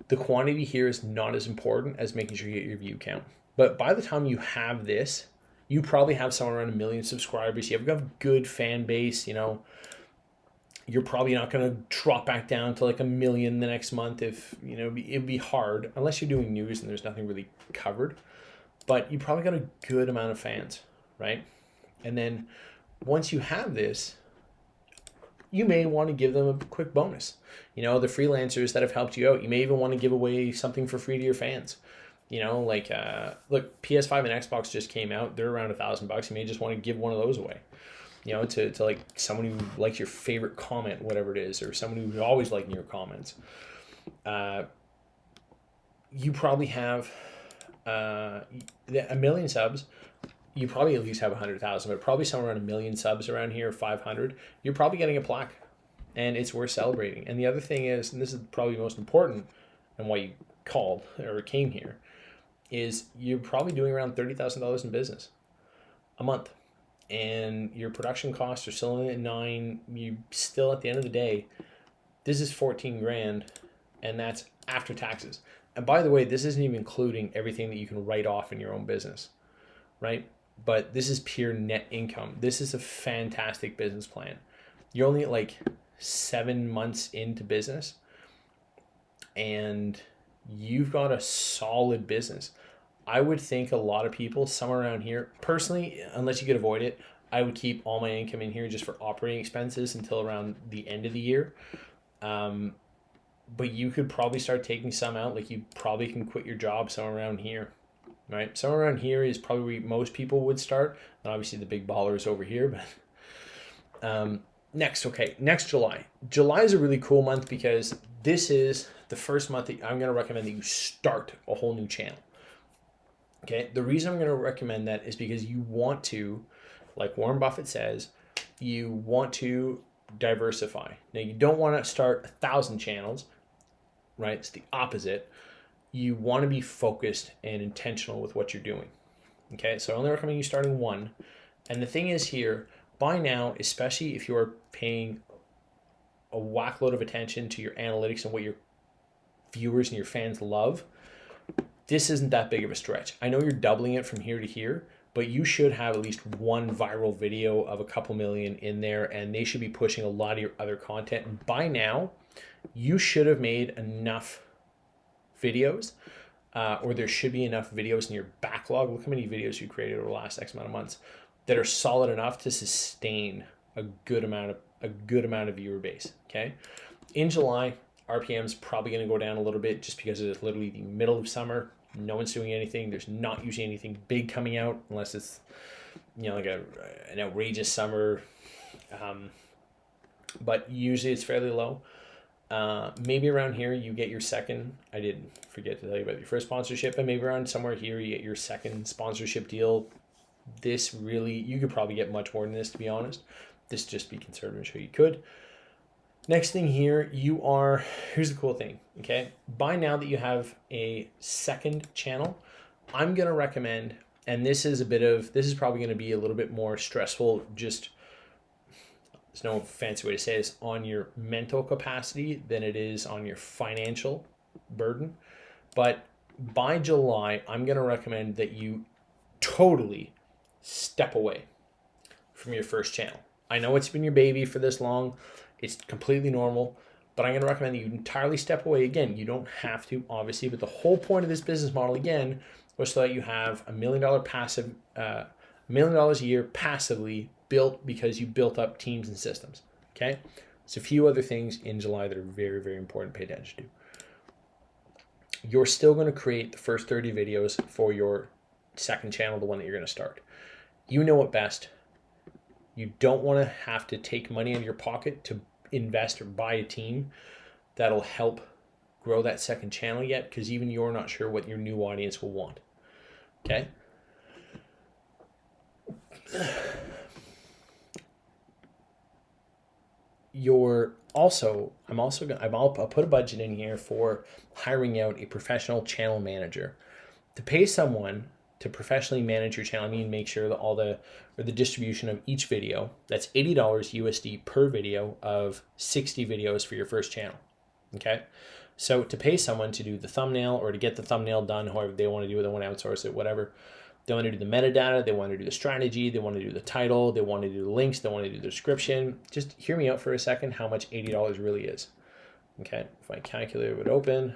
The quantity here is not as important as making sure you get your view count. But by the time you have this, you probably have somewhere around 1 million subscribers. You have a good fan base, You're probably not going to drop back down to like 1 million the next month if, it'd be hard unless you're doing news and there's nothing really covered. But you probably got a good amount of fans, right? And then once you have this, you may want to give them a quick bonus. The freelancers that have helped you out, you may even want to give away something for free to your fans. Look, PS5 and Xbox just came out. They're around $1,000. You may just want to give one of those away. To like someone who likes your favorite comment, whatever it is, or someone who's always liking your comments. You probably have 1 million subs. You probably at least have 100,000, but probably somewhere around 1 million subs around here, 500. You're probably getting a plaque, and it's worth celebrating. And the other thing is, and this is probably most important, and why you called or came here, is you're probably doing around $30,000 in business a month. And your production costs are still in at 9. You still, at the end of the day, this is 14 grand, and that's after taxes. And by the way, this isn't even including everything that you can write off in your own business, right? but this is pure net income. This is a fantastic business plan. You're only like 7 months into business and you've got a solid business. I would think a lot of people somewhere around here, personally, unless you could avoid it, I would keep all my income in here just for operating expenses until around the end of the year. But you could probably start taking some out. Like you probably can quit your job somewhere around here, right? Somewhere around here is probably where most people would start. And obviously the big ballers over here, but next July. July is a really cool month because this is the first month that I'm going to recommend that you start a whole new channel. Okay, the reason I'm going to recommend that is because you want to, like Warren Buffett says, you want to diversify. Now, you don't want to start 1,000 channels, right? It's the opposite. You want to be focused and intentional with what you're doing. Okay, so I only recommend you starting one. And the thing is here, by now, especially if you're paying a whackload of attention to your analytics and what your viewers and your fans love, this isn't that big of a stretch. I know you're doubling it from here to here, but you should have at least one viral video of a couple million in there, and they should be pushing a lot of your other content. And by now, you should have made enough videos, or there should be enough videos in your backlog. Look how many videos you created over the last X amount of months that are solid enough to sustain a good amount of viewer base. Okay, in July, RPM's probably going to go down a little bit just because it's literally the middle of summer. No one's doing anything. There's not usually anything big coming out unless it's, like an outrageous summer. But usually it's fairly low. Maybe around here you get your second. I did forget to tell you about your first sponsorship, but maybe around somewhere here you get your second sponsorship deal. This really, you could probably get much more than this, to be honest. This just be conservative and show you could. Next thing here, here's the cool thing, okay? By now that you have a second channel, I'm gonna recommend, and this is probably gonna be a little bit more stressful, just, there's no fancy way to say this, on your mental capacity than it is on your financial burden. But by July, I'm gonna recommend that you totally step away from your first channel. I know it's been your baby for this long. It's completely normal, but I'm going to recommend that you entirely step away. Again, you don't have to, obviously, but the whole point of this business model, again, was so that you have $1 million $1 million a year passively built because you built up teams and systems. Okay, there's a few other things in July that are very, very important to pay attention to. You're still going to create the first 30 videos for your second channel, the one that you're going to start. You know it best. You don't want to have to take money out of your pocket to invest or buy a team that'll help grow that second channel yet, because even you're not sure what your new audience will want. Okay? I'll put a budget in here for hiring out a professional channel manager. To pay someone to professionally manage your channel, I mean, make sure that the distribution of each video, that's $80 USD per video of 60 videos for your first channel. Okay. So to pay someone to do the thumbnail or to get the thumbnail done, however they want to do it, they want to outsource it, whatever. They want to do the metadata, they want to do the strategy, they want to do the title, they want to do the links, they want to do the description. Just hear me out for a second how much $80 really is. Okay. If my calculator would open,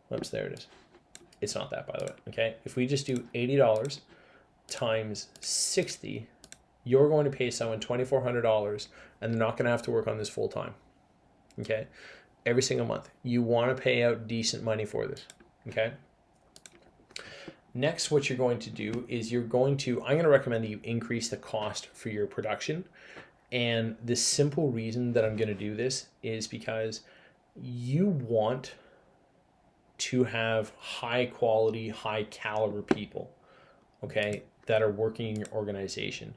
whoops, there it is. It's not that, by the way, okay? If we just do $80 times 60, you're going to pay someone $2,400 and they're not going to have to work on this full time, okay? Every single month. You want to pay out decent money for this, okay? Next, what you're going to do is I'm going to recommend that you increase the cost for your production. And the simple reason that I'm going to do this is because you want to have high quality, high caliber people, okay, that are working in your organization.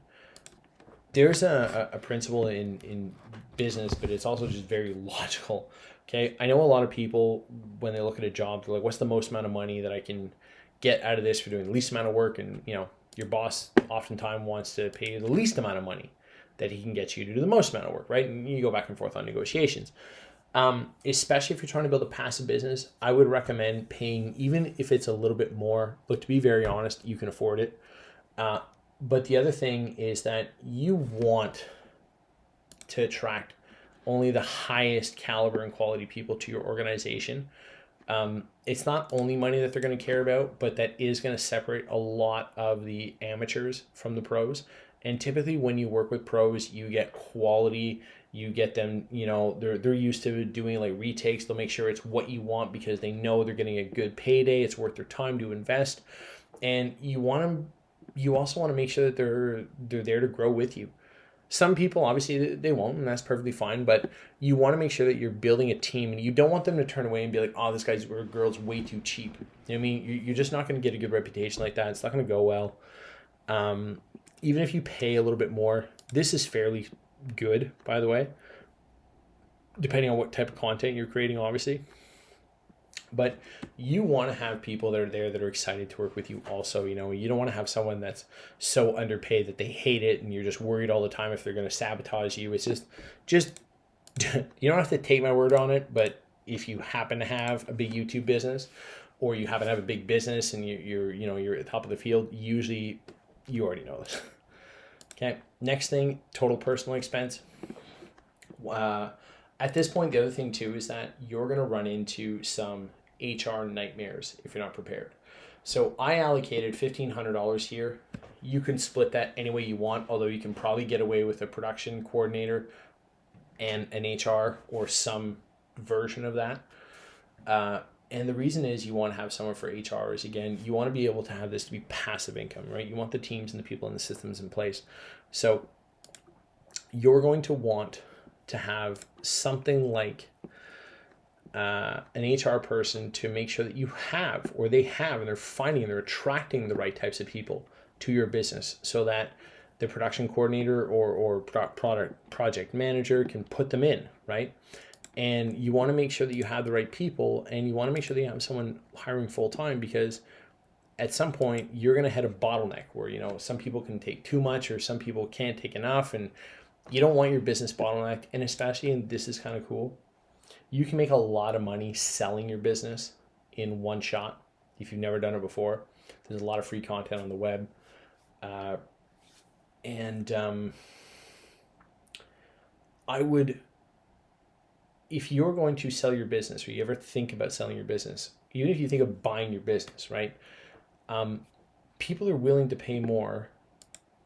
There's a principle in business, but it's also just very logical, okay? I know a lot of people, when they look at a job, they're like, what's the most amount of money that I can get out of this for doing the least amount of work? And, your boss oftentimes wants to pay you the least amount of money that he can get you to do the most amount of work, right? And you go back and forth on negotiations. Especially if you're trying to build a passive business, I would recommend paying, even if it's a little bit more. Look, to be very honest, you can afford it. But the other thing is that you want to attract only the highest caliber and quality people to your organization. It's not only money that they're going to care about, but that is going to separate a lot of the amateurs from the pros. And typically when you work with pros, you get quality, you get them, they're used to doing like retakes. They'll make sure it's what you want because they know they're getting a good payday. It's worth their time to invest. And you also want to make sure that they're there to grow with you. Some people, obviously, they won't, and that's perfectly fine, but you want to make sure that you're building a team, and you don't want them to turn away and be like, oh, this guy's or girl's way too cheap. I mean, you're just not going to get a good reputation like that. It's not going to go well. Even if you pay a little bit more, this is fairly good, by the way, depending on what type of content you're creating, obviously. But you want to have people that are there that are excited to work with you also. You don't want to have someone that's so underpaid that they hate it and you're just worried all the time if they're going to sabotage you. It's just you don't have to take my word on it, but if you happen to have a big YouTube business or you happen to have a big business and you're at the top of the field, usually you already know this. Okay, next thing, total personal expense. At this point, the other thing too is that you're going to run into some HR nightmares if you're not prepared. So I allocated $1,500 here. You can split that any way you want, although you can probably get away with a production coordinator and an HR or some version of that. And the reason is you want to have someone for HR is, again, you want to be able to have this to be passive income, right? You want the teams and the people and the systems in place. So you're going to want to have something like an HR person to make sure that you have, or they have, and they're finding and they're attracting the right types of people to your business so that the production coordinator or project manager can put them in, right? And you want to make sure that you have the right people, and you want to make sure that you have someone hiring full time, because at some point you're going to hit a bottleneck where, some people can take too much or some people can't take enough, and you don't want your business bottlenecked. And especially, and this is kind of cool, you can make a lot of money selling your business in one shot if you've never done it before. There's a lot of free content on the web. I would, if you're going to sell your business, or you ever think about selling your business, even if you think of buying your business, right? People are willing to pay more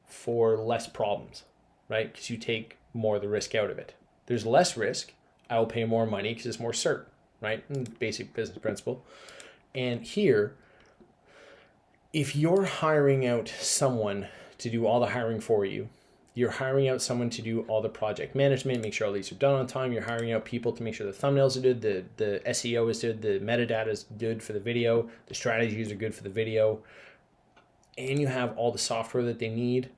for less problems, right? Because you take more of the risk out of it. There's less risk. I will pay more money because it's more certain, right? Basic business principle. And here, if you're hiring out someone to do all the hiring for you, you're hiring out someone to do all the project management, make sure all these are done on time. You're hiring out people to make sure the thumbnails are good, the SEO is good, the metadata is good for the video, the strategies are good for the video, and you have all the software that they need.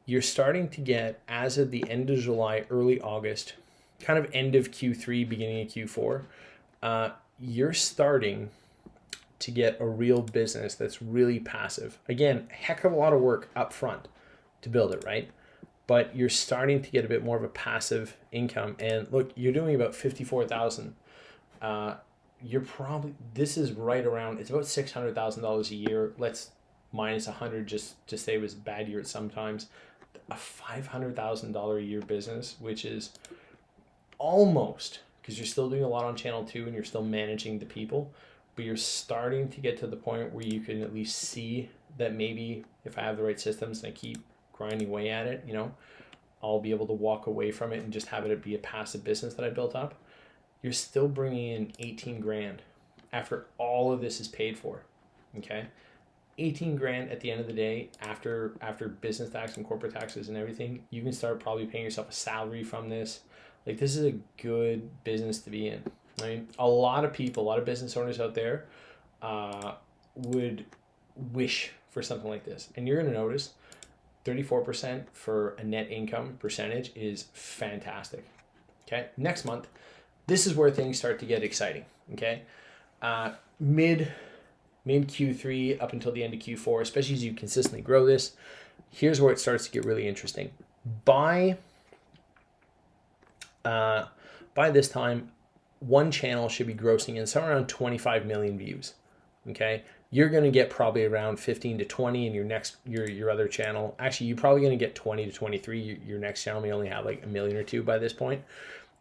You're starting to get, as of the end of July, early August, kind of end of Q3, beginning of Q4, you're starting to get a real business that's really passive. Again, heck of a lot of work up front to build it, right? But you're starting to get a bit more of a passive income. And look, you're doing about 54,000. You're probably, this is right around, it's about $600,000 a year. Let's minus 100 just to say it was a bad year at sometimes. A $500,000 a year business, which is almost, because you're still doing a lot on channel 2 and you're still managing the people, but you're starting to get to the point where you can at least see that maybe if I have the right systems and I keep grinding away at it, I'll be able to walk away from it and just have it be a passive business that I built up. You're still bringing in 18 grand after all of this is paid for. Okay, 18 grand at the end of the day, after business tax and corporate taxes and everything, you can start probably paying yourself a salary from this. Like, this is a good business to be in. I mean, a lot of people, a lot of business owners out there would wish for something like this. And you're going to notice 34% for a net income percentage is fantastic. Okay, next month, this is where things start to get exciting. Okay, mid Q3 up until the end of Q4, especially as you consistently grow this, here's where it starts to get really interesting. By this time, one channel should be grossing in somewhere around 25 million views. Okay, you're going to get probably around 15 to 20 in your other channel. Actually, you're probably going to get 20 to 23. Your next channel may only have like a million or two by this point,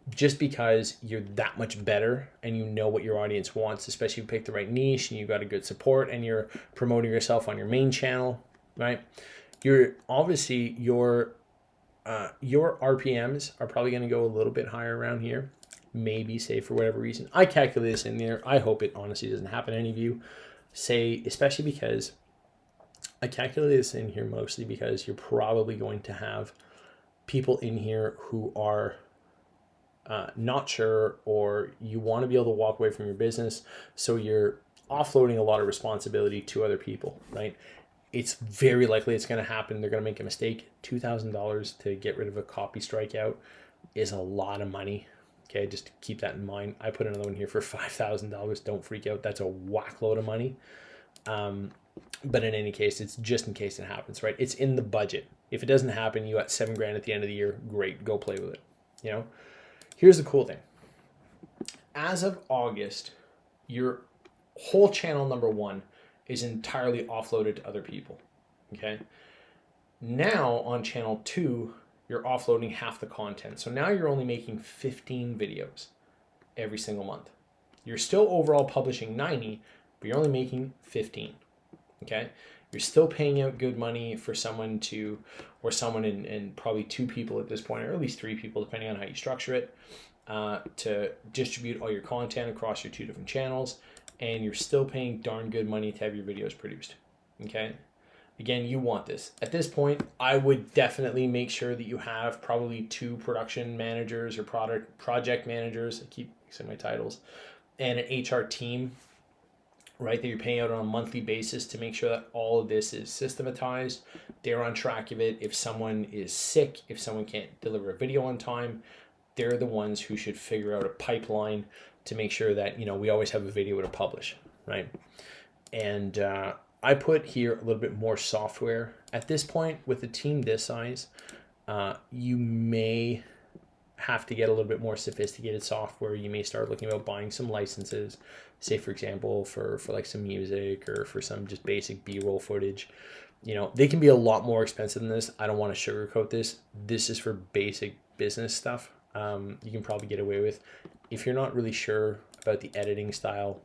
just because you're that much better and you know what your audience wants, especially if you pick the right niche and you've got a good support and you're promoting yourself on your main channel, right? You're obviously your RPMs are probably going to go a little bit higher around here. Maybe, say, for whatever reason. I calculate this in there. I hope it honestly doesn't happen to any of you. Say, especially because I calculate this in here mostly because you're probably going to have people in here who are not sure, or you want to be able to walk away from your business. So you're offloading a lot of responsibility to other people, right? It's very likely it's going to happen. They're going to make a mistake. $2,000 to get rid of a copy strikeout is a lot of money. Okay, just keep that in mind. I put another one here for $5,000. Don't freak out. That's a whack load of money. But in any case, it's just in case it happens, right? It's in the budget. If it doesn't happen, you got $7,000 at the end of the year. Great, go play with it. You know, here's the cool thing. As of August, your whole channel number one is entirely offloaded to other people. Okay. Now on channel two, you're offloading half the content. So now you're only making 15 videos every single month. You're still overall publishing 90, but you're only making 15. Okay. You're still paying out good money for someone and probably two people at this point, or at least three people, depending on how you structure it, to distribute all your content across your two different channels. And you're still paying darn good money to have your videos produced. Okay. Again, you want this. At this point, I would definitely make sure that you have probably 2 production managers or project managers. I keep mixing my titles. And an HR team, right, that you're paying out on a monthly basis to make sure that all of this is systematized. They're on track of it. If someone is sick, if someone can't deliver a video on time, they're the ones who should figure out a pipeline to make sure that, we always have a video to publish, right? And I put here a little bit more software. At this point, with a team this size, you may have to get a little bit more sophisticated software. You may start looking about buying some licenses, say, for example, for like some music or for some just basic B-roll footage. They can be a lot more expensive than this. I don't want to sugarcoat this. This is for basic business stuff. You can probably get away with. If you're not really sure about the editing style,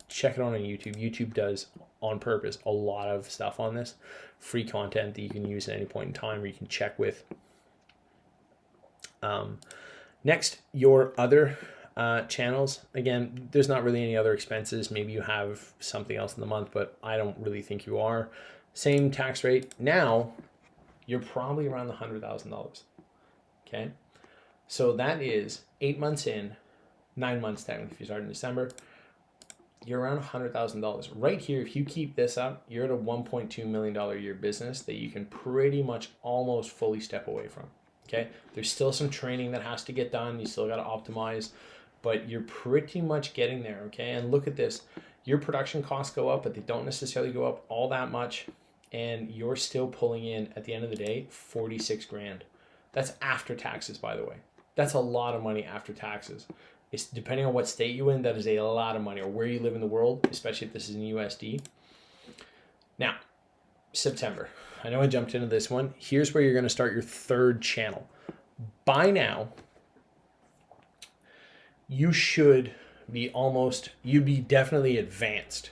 check it out on YouTube. YouTube does, on purpose, a lot of stuff on this. Free content that you can use at any point in time, or you can check with. Next, your other channels. Again, there's not really any other expenses. Maybe you have something else in the month, but I don't really think you are. Same tax rate. Now, you're probably around the $100,000. Okay? So that is 8 months in, 9 months technically if you start in December. You're around $100,000. Right here, if you keep this up, you're at a $1.2 million a year business that you can pretty much almost fully step away from. Okay? There's still some training that has to get done. You still got to optimize, but you're pretty much getting there. Okay? And look at this. Your production costs go up, but they don't necessarily go up all that much. And you're still pulling in, at the end of the day, $46,000. That's after taxes, by the way. That's a lot of money after taxes. It's depending on what state you're in, that is a lot of money, or where you live in the world, especially if this is in USD. Now, September. I know I jumped into this one. Here's where you're going to start your third channel. By now, you'd be definitely advanced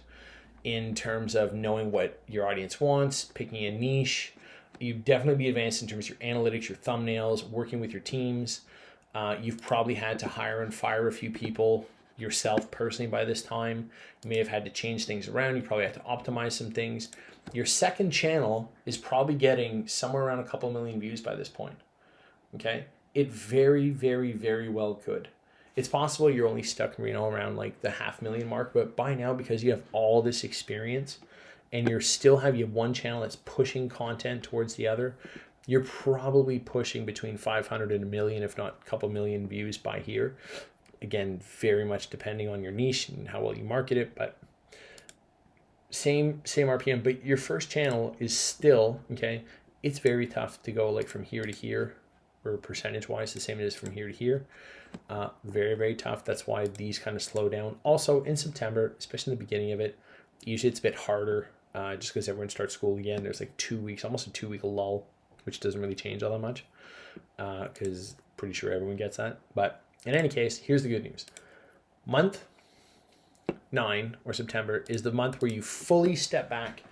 in terms of knowing what your audience wants, picking a niche. You'd definitely be advanced in terms of your analytics, your thumbnails, working with your teams. You've probably had to hire and fire a few people yourself personally by this time. You may have had to change things around. You probably had to optimize some things. Your second channel is probably getting somewhere around a couple million views by this point. Okay? It very, very, very well could. It's possible you're only stuck, around like the 500,000 mark, but by now, because you have all this experience and you have one channel that's pushing content towards the other, you're probably pushing between 500 and a million, if not a couple million views by here. Again, very much depending on your niche and how well you market it, but same RPM. But your first channel is still, okay, it's very tough to go like from here to here or percentage wise, the same it is from here to here. Very, very tough. That's why these kind of slow down. Also in September, especially in the beginning of it, usually it's a bit harder just because everyone starts school again. There's like 2 weeks, almost a 2 week lull, which doesn't really change all that much because pretty sure everyone gets that. But in any case, here's the good news. Month 9 or September is the month where you fully step back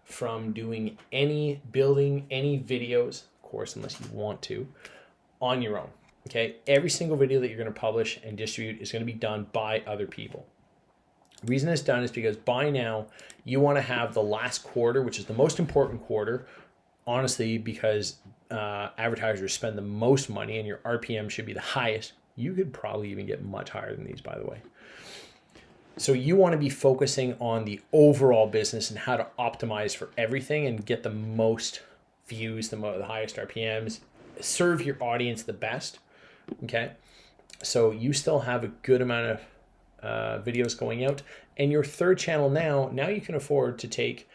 from doing any building, any videos, of course, unless you want to, on your own. Okay, every single video that you're going to publish and distribute is going to be done by other people. The reason it's done is because by now you want to have the last quarter, which is the most important quarter, honestly, because advertisers spend the most money and your RPM should be the highest. You could probably even get much higher than these, by the way. So you want to be focusing on the overall business and how to optimize for everything and get the most views, the highest RPMs, serve your audience the best. Okay, so you still have a good amount of videos going out, and your third channel now you can afford to take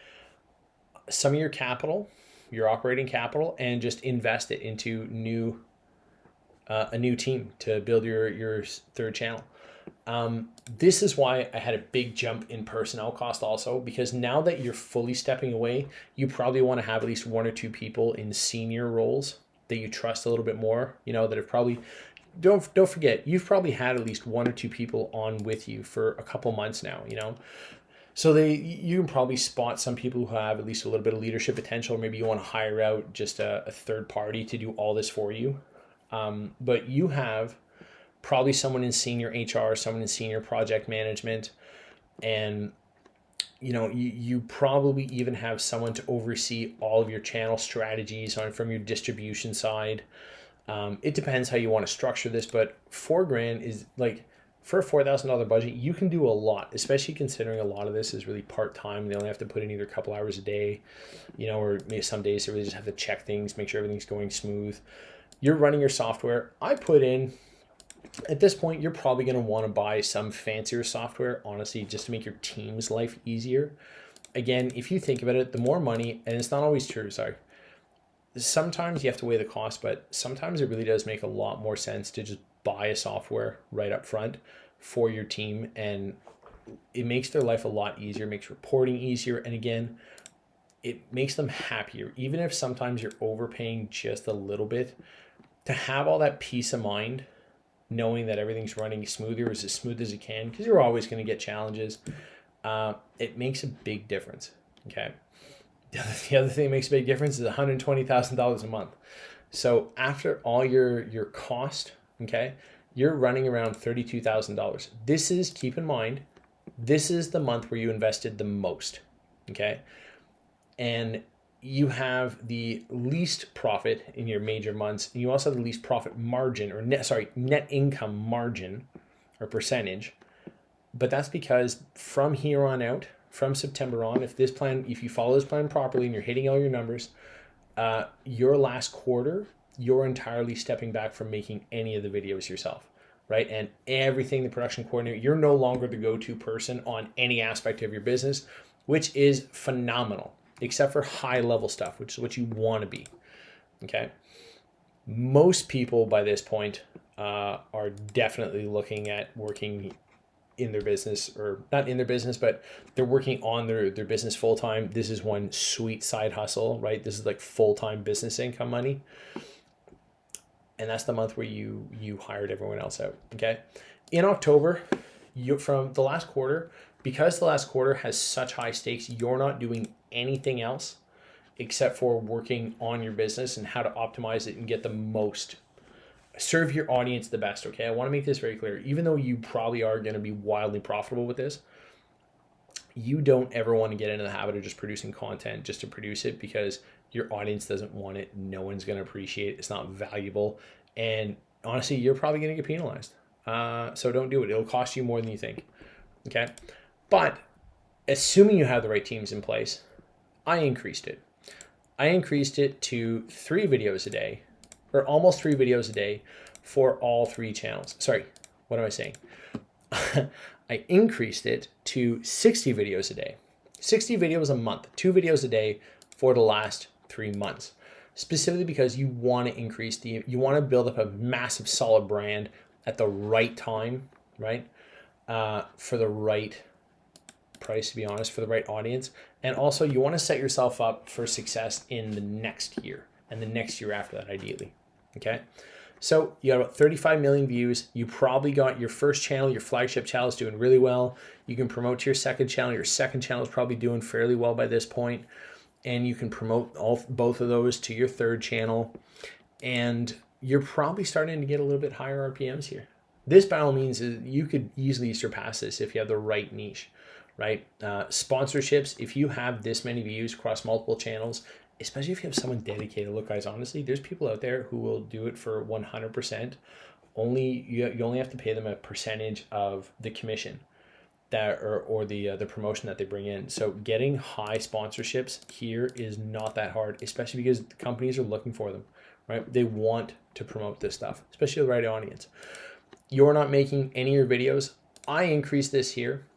some of your capital, your operating capital, and just invest it into a new team to build your third channel. This is why I had a big jump in personnel cost also, because now that you're fully stepping away, you probably want to have at least 1 or 2 people in senior roles that you trust a little bit more, that have probably, don't forget, you've probably had at least 1 or 2 people on with you for a couple months now, So you can probably spot some people who have at least a little bit of leadership potential, or maybe you want to hire out just a third party to do all this for you. But you have probably someone in senior HR, someone in senior project management, and you probably even have someone to oversee all of your channel strategies from your distribution side. It depends how you want to structure this, but $4,000 is like, for a $4,000 budget, you can do a lot, especially considering a lot of this is really part-time. They only have to put in either a couple hours a day, or maybe some days they really just have to check things, make sure everything's going smooth. You're running your software. I put in, at this point, you're probably going to want to buy some fancier software, honestly, just to make your team's life easier. Again, if you think about it, the more money, and it's not always true, sorry. Sometimes you have to weigh the cost, but sometimes it really does make a lot more sense to just buy a software right up front for your team, and it makes their life a lot easier, makes reporting easier, and again, it makes them happier. Even if sometimes you're overpaying just a little bit, to have all that peace of mind, knowing that everything's running smoother, as smooth as it can, because you're always going to get challenges, it makes a big difference, okay? The other thing that makes a big difference is $120,000 a month. So after all your cost, okay, you're running around $32,000. This is, keep in mind, this is the month where you invested the most, okay? And you have the least profit in your major months. And you also have the least profit margin, or net income margin or percentage. But that's because from here on out, from September on, if you follow this plan properly and you're hitting all your numbers, your last quarter, you're entirely stepping back from making any of the videos yourself, right? And everything, the production coordinator, you're no longer the go-to person on any aspect of your business, which is phenomenal, except for high-level stuff, which is what you want to be, okay? Most people by this point are definitely looking at working in their business, or not in their business, but they're working on their business full-time. This is one sweet side hustle, right? This is like full-time business income money. And that's the month where you hired everyone else out, okay? In October, from the last quarter, because the last quarter has such high stakes, you're not doing anything else except for working on your business and how to optimize it and get the most, serve your audience the best, okay? I want to make this very clear. Even though you probably are going to be wildly profitable with this, you don't ever want to get into the habit of just producing content just to produce it, because your audience doesn't want it. No one's going to appreciate it. It's not valuable. And honestly, you're probably going to get penalized. So don't do it. It'll cost you more than you think, okay? But assuming you have the right teams in place, I increased it. I increased it to 3 videos a day, or almost 3 videos a day for all 3 channels. Sorry, what am I saying? I increased it to 60 videos a day. 60 videos a month, 2 videos a day for the last 3 months. specifically because you want to you want to build up a massive solid brand at the right time, right? For the right price, to be honest, for the right audience. And also you want to set yourself up for success in the next year and the next year after that, ideally. Okay. So you got about 35 million views. You probably got your first channel, your flagship channel is doing really well. You can promote to your second channel. Your second channel is probably doing fairly well by this point. And you can promote both of those to your third channel. And you're probably starting to get a little bit higher RPMs here. This by all means, you could easily surpass this if you have the right niche, right? Sponsorships, if you have this many views across multiple channels, especially if you have someone dedicated. Look, guys, honestly, there's people out there who will do it for 100%. You only have to pay them a percentage of the commission that or the promotion that they bring in. So getting high sponsorships here is not that hard, especially because the companies are looking for them, right? They want to promote this stuff, especially the right audience. You're not making any of your videos. I increased this here.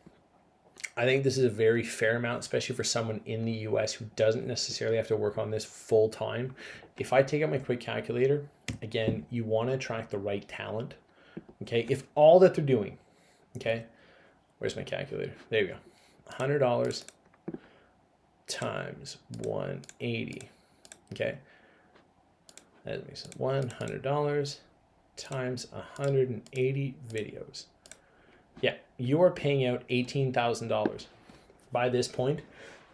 I think this is a very fair amount, especially for someone in the US who doesn't necessarily have to work on this full time. If I take out my quick calculator, again, you want to attract the right talent. Okay. If all that they're doing, okay, where's my calculator? There you go. $100 times 180. Okay. That makes sense. $100 times 180 videos. Yeah, you're paying out $18,000. By this point,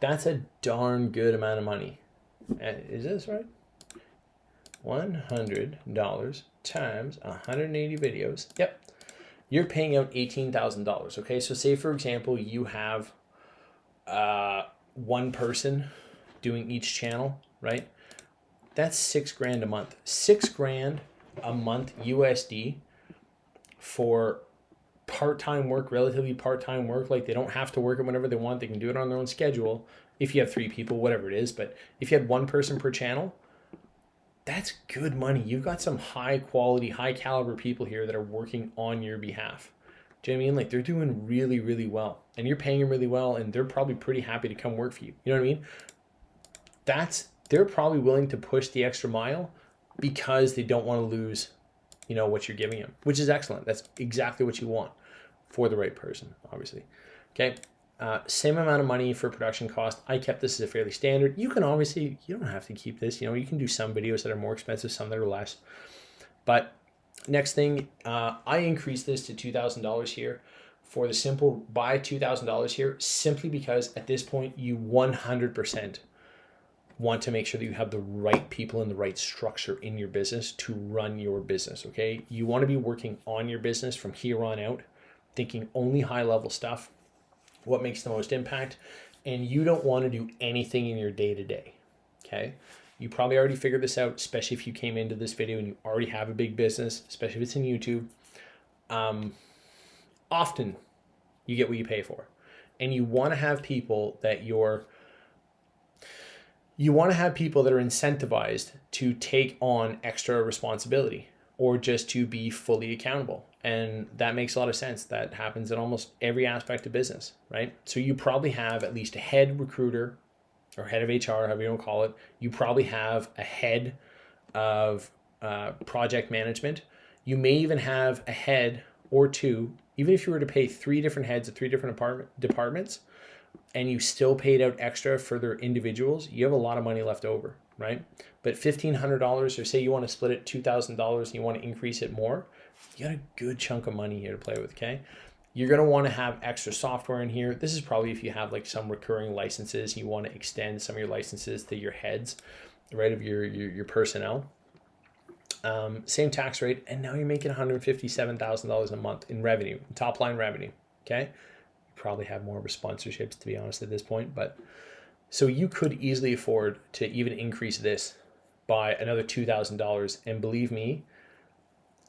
that's a darn good amount of money. Is this right? $100 times 180 videos. Yep. You're paying out $18,000. Okay, so say for example, you have one person doing each channel, right? That's $6,000 a month. $6,000 a month USD for part-time work, relatively part-time work. Like, they don't have to work it whenever they want. They can do it on their own schedule. If you have 3 people, whatever it is. But if you had one person per channel, that's good money. You've got some high quality, high caliber people here that are working on your behalf. Do you know what I mean? Like, they're doing really, really well, and you're paying them really well, and they're probably pretty happy to come work for you. You know what I mean? They're probably willing to push the extra mile because they don't want to lose, what you're giving them, which is excellent. That's exactly what you want for the right person, obviously. Okay. Same amount of money for production cost. I kept this as a fairly standard. You can obviously, you don't have to keep this. You can do some videos that are more expensive, some that are less. But next thing, I increased this to $2,000 here for the simple buy $2,000 here, simply because at this point you 100% want to make sure that you have the right people and the right structure in your business to run your business. Okay. You want to be working on your business from here on out, thinking only high level stuff, what makes the most impact, and you don't want to do anything in your day to day. Okay. You probably already figured this out, especially if you came into this video and you already have a big business, especially if it's in YouTube. Often you get what you pay for, and you want to have people that are incentivized to take on extra responsibility or just to be fully accountable. And that makes a lot of sense. That happens in almost every aspect of business, right? So you probably have at least a head recruiter or head of HR, however you want to call it. You probably have a head of project management. You may even have a head or two, even if you were to pay 3 different heads of 3 different departments, and you still paid out extra for their individuals, you have a lot of money left over, right? But $1,500, or say you want to split it $2,000 and you want to increase it more, you got a good chunk of money here to play with, okay? You're going to want to have extra software in here. This is probably if you have like some recurring licenses, you want to extend some of your licenses to your heads, right, of your personnel. Same tax rate, and now you're making $157,000 a month in revenue, top line revenue, okay? Probably have more of a sponsorships, to be honest, at this point. But so you could easily afford to even increase this by another $2,000, and believe me,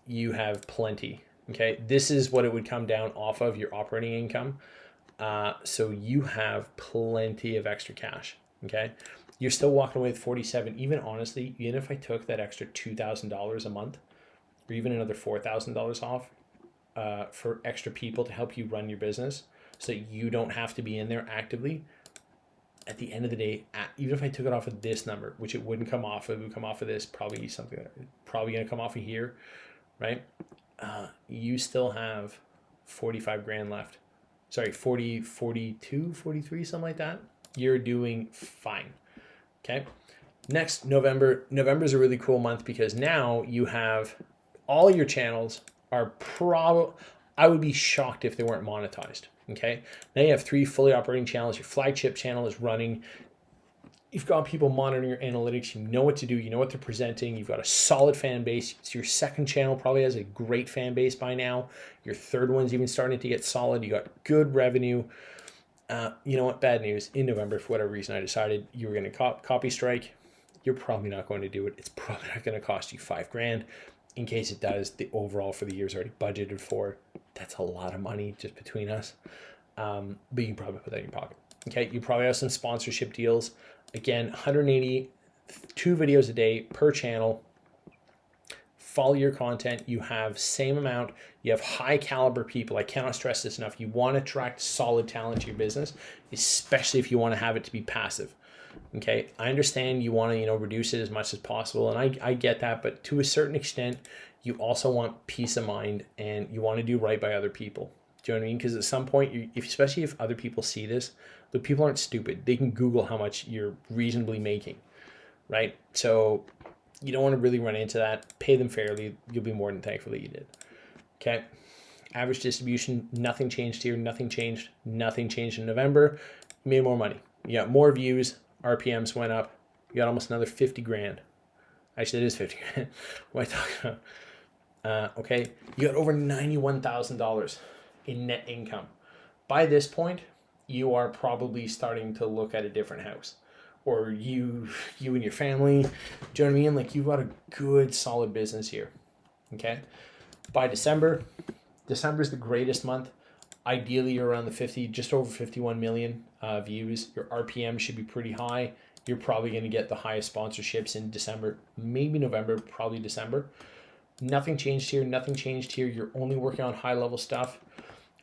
you have plenty. Okay, this is what it would come down off of your operating income. So you have plenty of extra cash. Okay, you're still walking away with 47. Even honestly, even if I took that extra $2,000 a month, or even another $4,000 off for extra people to help you run your business, so that you don't have to be in there actively, at the end of the day, even if I took it off of this number, which it wouldn't come off, it would come off of this, probably something that probably going to come off of here, right? You still have 45 grand left. Sorry, 40, 42, 43, something like that. You're doing fine. Okay. Next, November. November is a really cool month because now you have all your channels are probably, I would be shocked if they weren't monetized. Okay. Now you have 3 fully operating channels. Your flagship channel is running. You've got people monitoring your analytics. You know what to do. You know what they're presenting. You've got a solid fan base. So your second channel probably has a great fan base by now. Your third one's even starting to get solid. You got good revenue. You know what? Bad news. In November, for whatever reason, I decided you were going to copy strike. You're probably not going to do it. It's probably not going to cost you $5 grand. In case it does, the overall for the year is already budgeted for. That's a lot of money just between us. But you can probably put that in your pocket. Okay, you probably have some sponsorship deals. Again, 182 videos a day per channel. Follow your content. You have same amount. You have high caliber people. I cannot stress this enough. You want to attract solid talent to your business, especially if you want to have it to be passive. Okay, I understand you want to, reduce it as much as possible, and I get that, but to a certain extent, you also want peace of mind, and you want to do right by other people. Do you know what I mean? Because at some point, especially if other people see this, the people aren't stupid. They can Google how much you're reasonably making, right? So you don't want to really run into that. Pay them fairly. You'll be more than thankful that you did. Okay. Average distribution, nothing changed here. Nothing changed. Nothing changed in November. You made more money. You got more views. RPMs went up. You got almost another 50 grand. Actually, it is 50 grand. What am I talking about? Okay. You got over $91,000 in net income. By this point, you are probably starting to look at a different house, or you and your family. Do you know what I mean? Like, you've got a good solid business here. Okay. By December is the greatest month. Ideally, you're around the 50, just over 51 million views. Your RPM should be pretty high. You're probably going to get the highest sponsorships in December, maybe November, probably December. Nothing changed here. Nothing changed here. You're only working on high level stuff.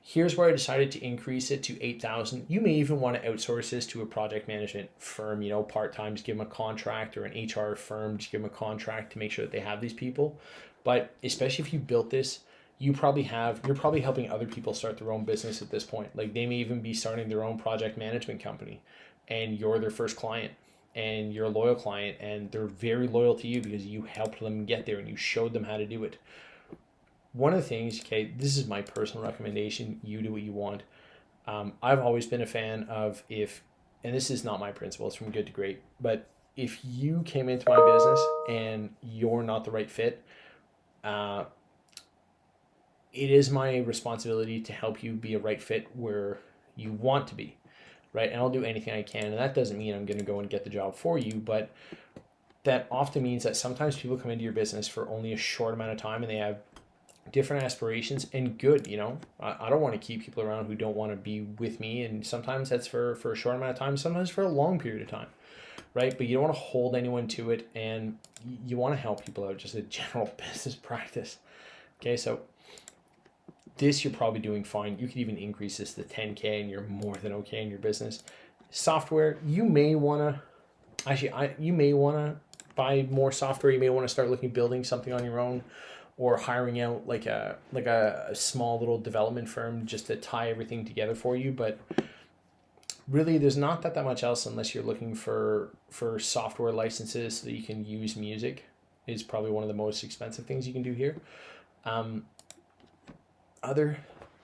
Here's where I decided to increase it to 8,000. You may even want to outsource this to a project management firm, part-time, just give them a contract, or an HR firm, just give them a contract to make sure that they have these people. But especially if you built this, you're probably helping other people start their own business at this point. Like, they may even be starting their own project management company, and you're their first client, and you're a loyal client, and they're very loyal to you because you helped them get there and you showed them how to do it. One of the things, okay, this is my personal recommendation. You do what you want. I've always been a fan of, and this is not my principle, it's from good to great, but if you came into my business and you're not the right fit, it is my responsibility to help you be a right fit where you want to be, right? And I'll do anything I can. And that doesn't mean I'm going to go and get the job for you, but that often means that sometimes people come into your business for only a short amount of time and they have different aspirations, and good, I don't want to keep people around who don't want to be with me. And sometimes that's for a short amount of time, sometimes for a long period of time, right? But you don't want to hold anyone to it, and you want to help people out, just a general business practice. Okay, so this you're probably doing fine. You could even increase this to 10K and you're more than okay in your business. Software, you may want to buy more software. You may want to start building something on your own, or hiring out like a small little development firm just to tie everything together for you. But really, there's not that much else unless you're looking for software licenses so that you can use music. Is probably one of the most expensive things you can do here.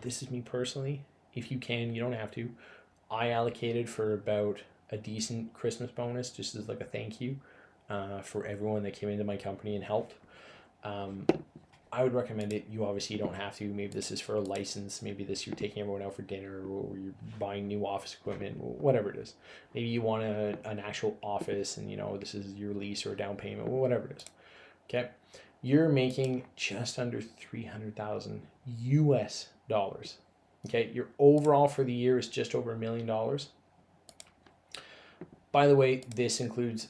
This is me personally. If you can, you don't have to. I allocated for about a decent Christmas bonus, just as like a thank you for everyone that came into my company and helped. I would recommend it. You obviously don't have to. Maybe this is for a license. Maybe you're taking everyone out for dinner, or you're buying new office equipment, whatever it is. Maybe you want an actual office, and this is your lease or a down payment, whatever it is. Okay, you're making just under $300,000 US dollars. Okay, your overall for the year is just over $1 million. By the way, this includes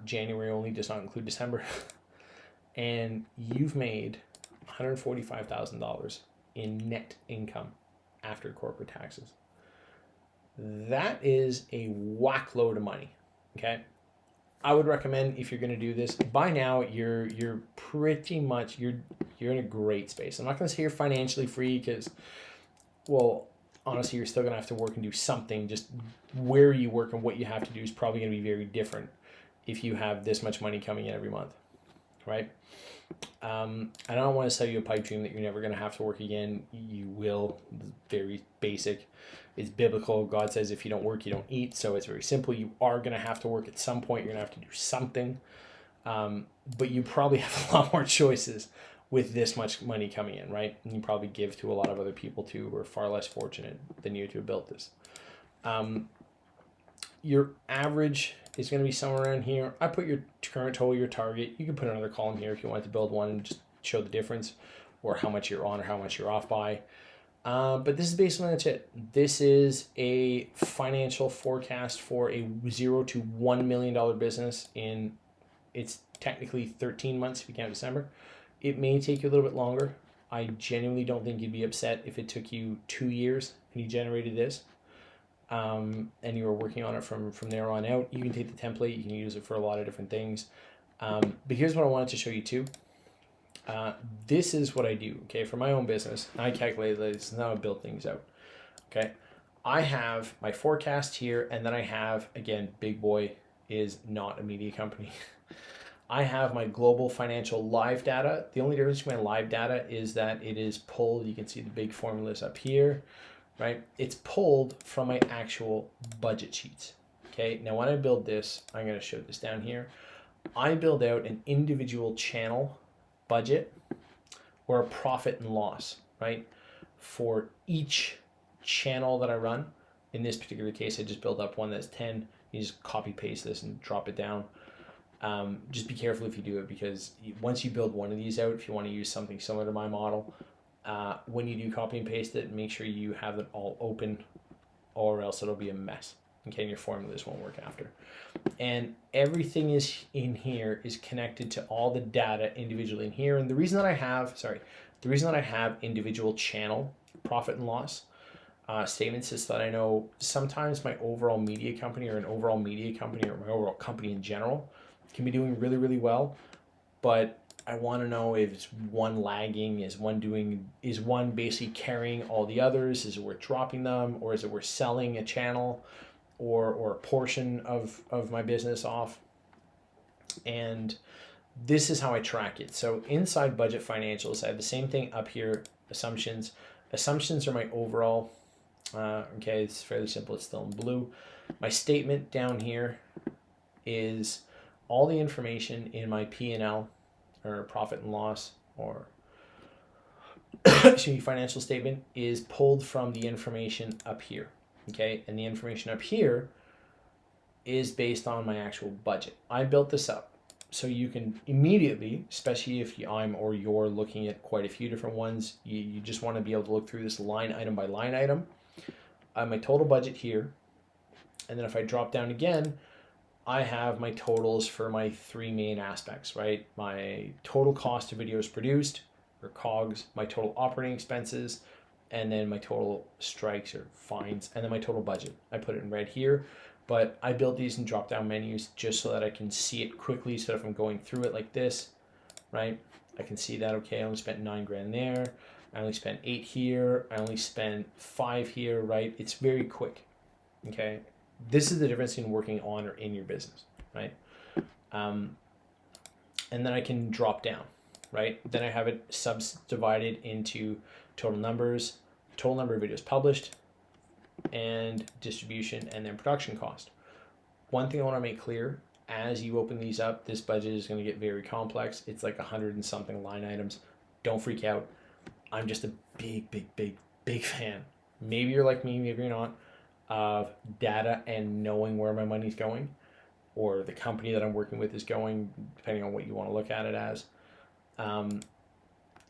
January only, does not include December. And you've made $145,000 in net income after corporate taxes. That is a whack load of money. Okay. I would recommend, if you're going to do this, by now you're pretty much you're in a great space. I'm not going to say you're financially free because, well, honestly, you're still going to have to work and do something. Just where you work and what you have to do is probably going to be very different if you have this much money coming in every month, right? I don't want to sell you a pipe dream that you're never going to have to work again. You will. Very basic. It's biblical. God says if you don't work, you don't eat. So it's very simple. You are going to have to work at some point. You're going to have to do something. But you probably have a lot more choices with this much money coming in, right? And you probably give to a lot of other people too who are far less fortunate than you to have built this. Your average is going to be somewhere around here. I put your current total, your target. You can put another column here if you want to build one and just show the difference or how much you're on or how much you're off by. But this is basically much it. This is a financial forecast for a $0 to $1 million business in, it's technically 13 months if you count December. It may take you a little bit longer. I genuinely don't think you'd be upset if it took you 2 years and you generated this. And you were working on it from there on out. You can take the template, you can use it for a lot of different things. But here's what I wanted to show you too. This is what I do, okay, for my own business. I calculate this, and how I build things out, okay? I have my forecast here, and then I have, again, big boy is not a media company. I have my global financial live data. The only difference between my live data is that it is pulled. You can see the big formulas up here, right? It's pulled from my actual budget sheets, okay? Now, when I build this, I'm going to show this down here. I build out an individual channel budget or a profit and loss, right? For each channel that I run. In this particular case, I just build up one that's 10. You just copy paste this and drop it down. Just be careful if you do it, because once you build one of these out, if you want to use something similar to my model, when you do copy and paste it, make sure you have it all open, or else it'll be a mess. Okay, and your formulas won't work after. And everything is in here is connected to all the data individually in here. And the reason that I have individual channel profit and loss statements is that I know sometimes my overall media company or my overall company in general can be doing really, really well, but I want to know if it's one lagging, is one basically carrying all the others, is it worth dropping them, or is it worth selling a channel or a portion of my business off. And this is how I track it. So inside budget financials, I have the same thing up here, assumptions. Assumptions are my overall, okay, it's fairly simple, it's still in blue. My statement down here is all the information in my P&L or profit and loss or financial statement is pulled from the information up here. Okay, and the information up here is based on my actual budget. I built this up so you can immediately, especially if you're looking at quite a few different ones, you just want to be able to look through this line item by line item. My total budget here, and then if I drop down again, I have my totals for my three main aspects, right? My total cost of videos produced, or COGS, my total operating expenses, and then my total strikes or fines, and then my total budget. I put it in red here, but I built these in drop-down menus just so that I can see it quickly. So if I'm going through it like this, right, I can see that, okay, I only spent $9,000 there. I only spent 8 here. I only spent 5 here, right? It's very quick, okay? This is the difference in working on or in your business, right? And then I can drop down, right? Then I have it subdivided into total numbers, total number of videos published, and distribution, and then production cost. One thing I want to make clear, as you open these up, this budget is going to get very complex. It's like 100 and something line items. Don't freak out. I'm just a big fan. Maybe you're like me, maybe you're not, of data and knowing where my money's going, or the company that I'm working with is going, depending on what you want to look at it as.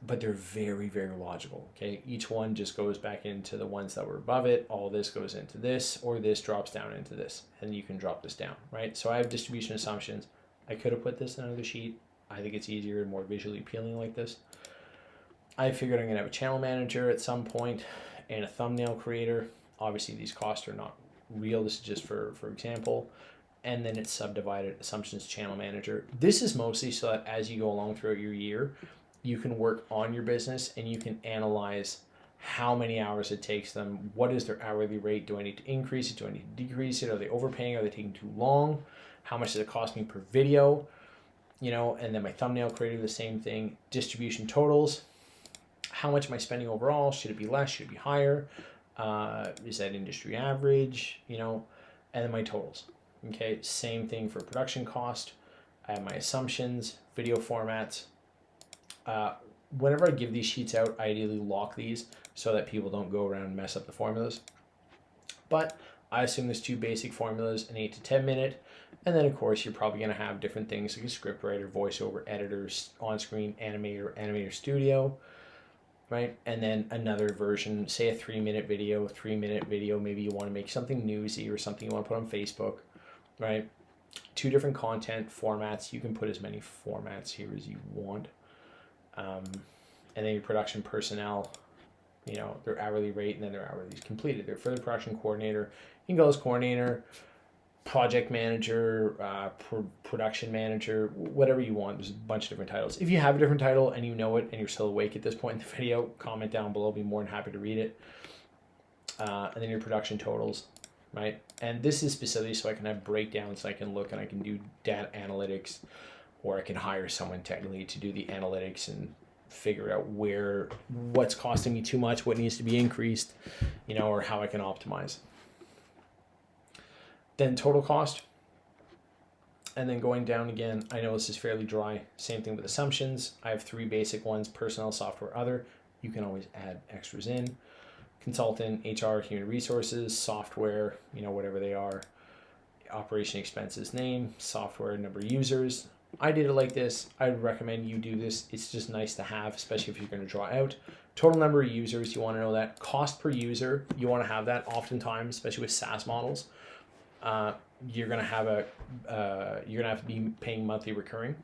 But they're very, very logical, okay? Each one just goes back into the ones that were above it. All this goes into this, or this drops down into this, and you can drop this down, right? So I have distribution assumptions. I could have put this in another sheet. I think it's easier and more visually appealing like this. I figured I'm gonna have a channel manager at some point and a thumbnail creator. Obviously these costs are not reel. This is just for example. And then it's subdivided, assumptions, channel manager. This is mostly so that as you go along throughout your year, you can work on your business and you can analyze how many hours it takes them. What is their hourly rate? Do I need to increase it? Do I need to decrease it? Are they overpaying? Are they taking too long? How much does it cost me per video? You know, and then my thumbnail creator, the same thing. Distribution totals. How much am I spending overall? Should it be less? Should it be higher? Is that industry average? You know, and then my totals. Okay, same thing for production cost. I have my assumptions, video formats. Whenever I give these sheets out, I ideally lock these so that people don't go around and mess up the formulas. But I assume there's 2 basic formulas, an 8 to 10 minute, and then of course you're probably going to have different things like a script writer, voiceover, editors, on-screen animator, animator studio, right? And then another version, say a 3-minute video, 3-minute video. Maybe you want to make something newsy or something you want to put on Facebook, right? 2 different content formats. You can put as many formats here as you want. And then your production personnel, you know, their hourly rate, and then their hourly is completed. Their further production coordinator, you can go as coordinator, project manager, production manager, whatever you want. There's a bunch of different titles. If you have a different title and you know it and you're still awake at this point in the video, comment down below. I'll be more than happy to read it. And then your production totals, right? And this is specifically so I can have breakdowns, so I can look and I can do data analytics, or I can hire someone technically to do the analytics and figure out what's costing me too much, what needs to be increased, you know, or how I can optimize. Then total cost. And then going down again, I know this is fairly dry. Same thing with assumptions. I have 3 basic ones: personnel, software, other. You can always add extras in. Consultant, HR, human resources, software, you know, whatever they are. Operation expenses, name, software, number of users. I did it like this. I'd recommend you do this. It's just nice to have, especially if you're going to draw out. Total number of users, you want to know that. Cost per user, you want to have that oftentimes, especially with SaaS models. You're going to have you're going to have to be paying monthly recurring,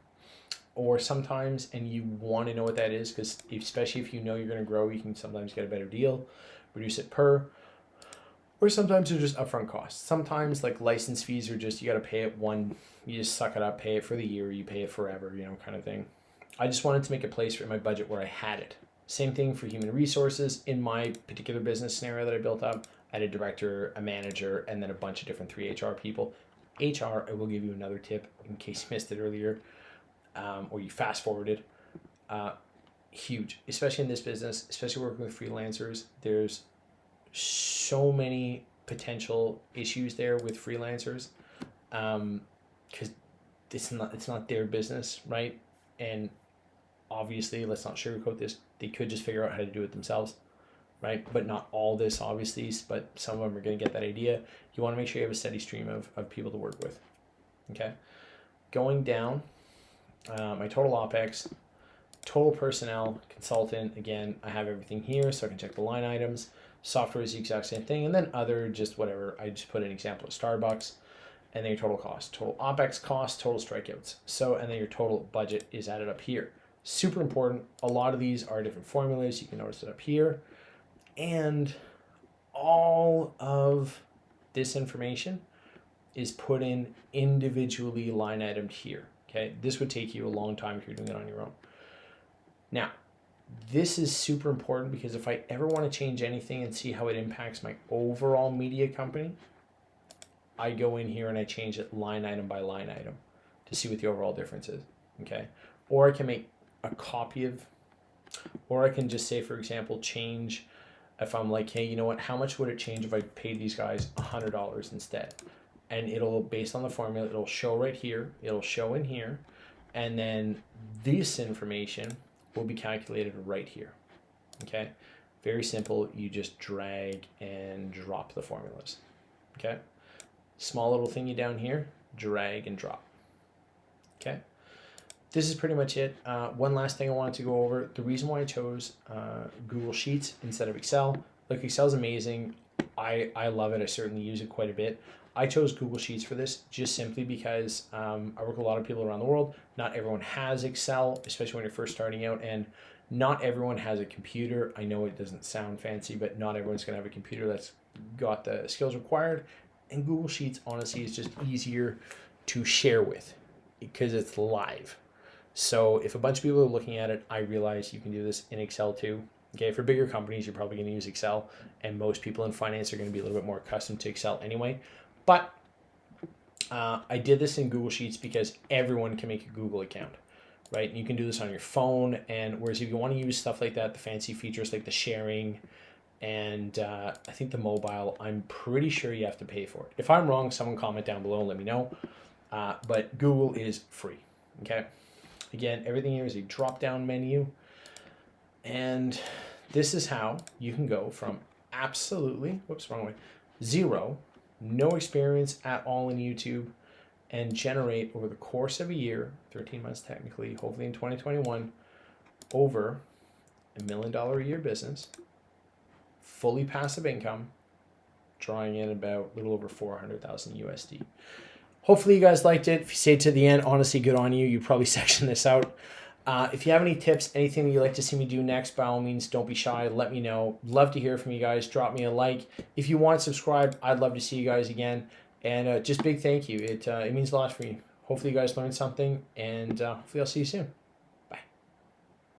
or sometimes, and you want to know what that is, because especially if you know you're going to grow, you can sometimes get a better deal, reduce it per. Or sometimes they're just upfront costs. Sometimes like license fees are just, you got to pay it you just suck it up, pay it for the year, you pay it forever, you know, kind of thing. I just wanted to make a place for my budget where I had it. Same thing for human resources. In my particular business scenario that I built up, I had a director, a manager, and then a bunch of different 3 HR people. HR, I will give you another tip in case you missed it earlier, or you fast forwarded. Huge, especially in this business, especially working with freelancers. There's so many potential issues there with freelancers, because it's not their business, right? And obviously, let's not sugarcoat this, they could just figure out how to do it themselves, right? But not all this, obviously, but some of them are going to get that idea. You want to make sure you have a steady stream of people to work with. Okay, going down, my total OPEX, total personnel, consultant, again, I have everything here so I can check the line items. Software is the exact same thing, and then other, just whatever. I just put an example of Starbucks, and then your total cost, total OPEX cost, total strikeouts. So, and then your total budget is added up here. Super important. A lot of these are different formulas. You can notice it up here, and all of this information is put in individually line itemed here. Okay, this would take you a long time if you're doing it on your own. Now, this is super important because if I ever want to change anything and see how it impacts my overall media company, I go in here and I change it line item by line item to see what the overall difference is, okay? Or I can make a copy of, or I can just say, for example, change, if I'm like, hey, you know what, how much would it change if I paid these guys $100 instead? And it'll, based on the formula, it'll show right here, it'll show in here, and then this information will be calculated right here, okay? Very simple, you just drag and drop the formulas, okay? Small little thingy down here, drag and drop, okay? This is pretty much it. One last thing I wanted to go over, the reason why I chose Google Sheets instead of Excel. Look, Excel's amazing. I love it, I certainly use it quite a bit. I chose Google Sheets for this just simply because I work with a lot of people around the world. Not everyone has Excel, especially when you're first starting out, and not everyone has a computer. I know it doesn't sound fancy, but not everyone's gonna have a computer that's got the skills required. And Google Sheets, honestly, is just easier to share with because it's live. So if a bunch of people are looking at it, I realize you can do this in Excel too. Okay, for bigger companies, you're probably going to use Excel, and most people in finance are going to be a little bit more accustomed to Excel anyway. But I did this in Google Sheets because everyone can make a Google account, right? And you can do this on your phone. And whereas if you want to use stuff like that, the fancy features like the sharing and I think the mobile, I'm pretty sure you have to pay for it. If I'm wrong, someone comment down below and let me know. But Google is free, okay? Again, everything here is a drop-down menu. And this is how you can go from absolutely, whoops, wrong way, zero, no experience at all in YouTube, and generate over the course of a year, 13 months technically, hopefully in 2021, over $1 million a year business, fully passive income, drawing in about a little over 400,000 USD. Hopefully you guys liked it. If you stayed to the end, honestly, good on you. You probably section this out. If you have any tips, anything you'd like to see me do next, by all means, don't be shy. Let me know. Love to hear from you guys. Drop me a like. If you want to subscribe, I'd love to see you guys again. And just big thank you. It means a lot for me. Hopefully you guys learned something, and hopefully I'll see you soon.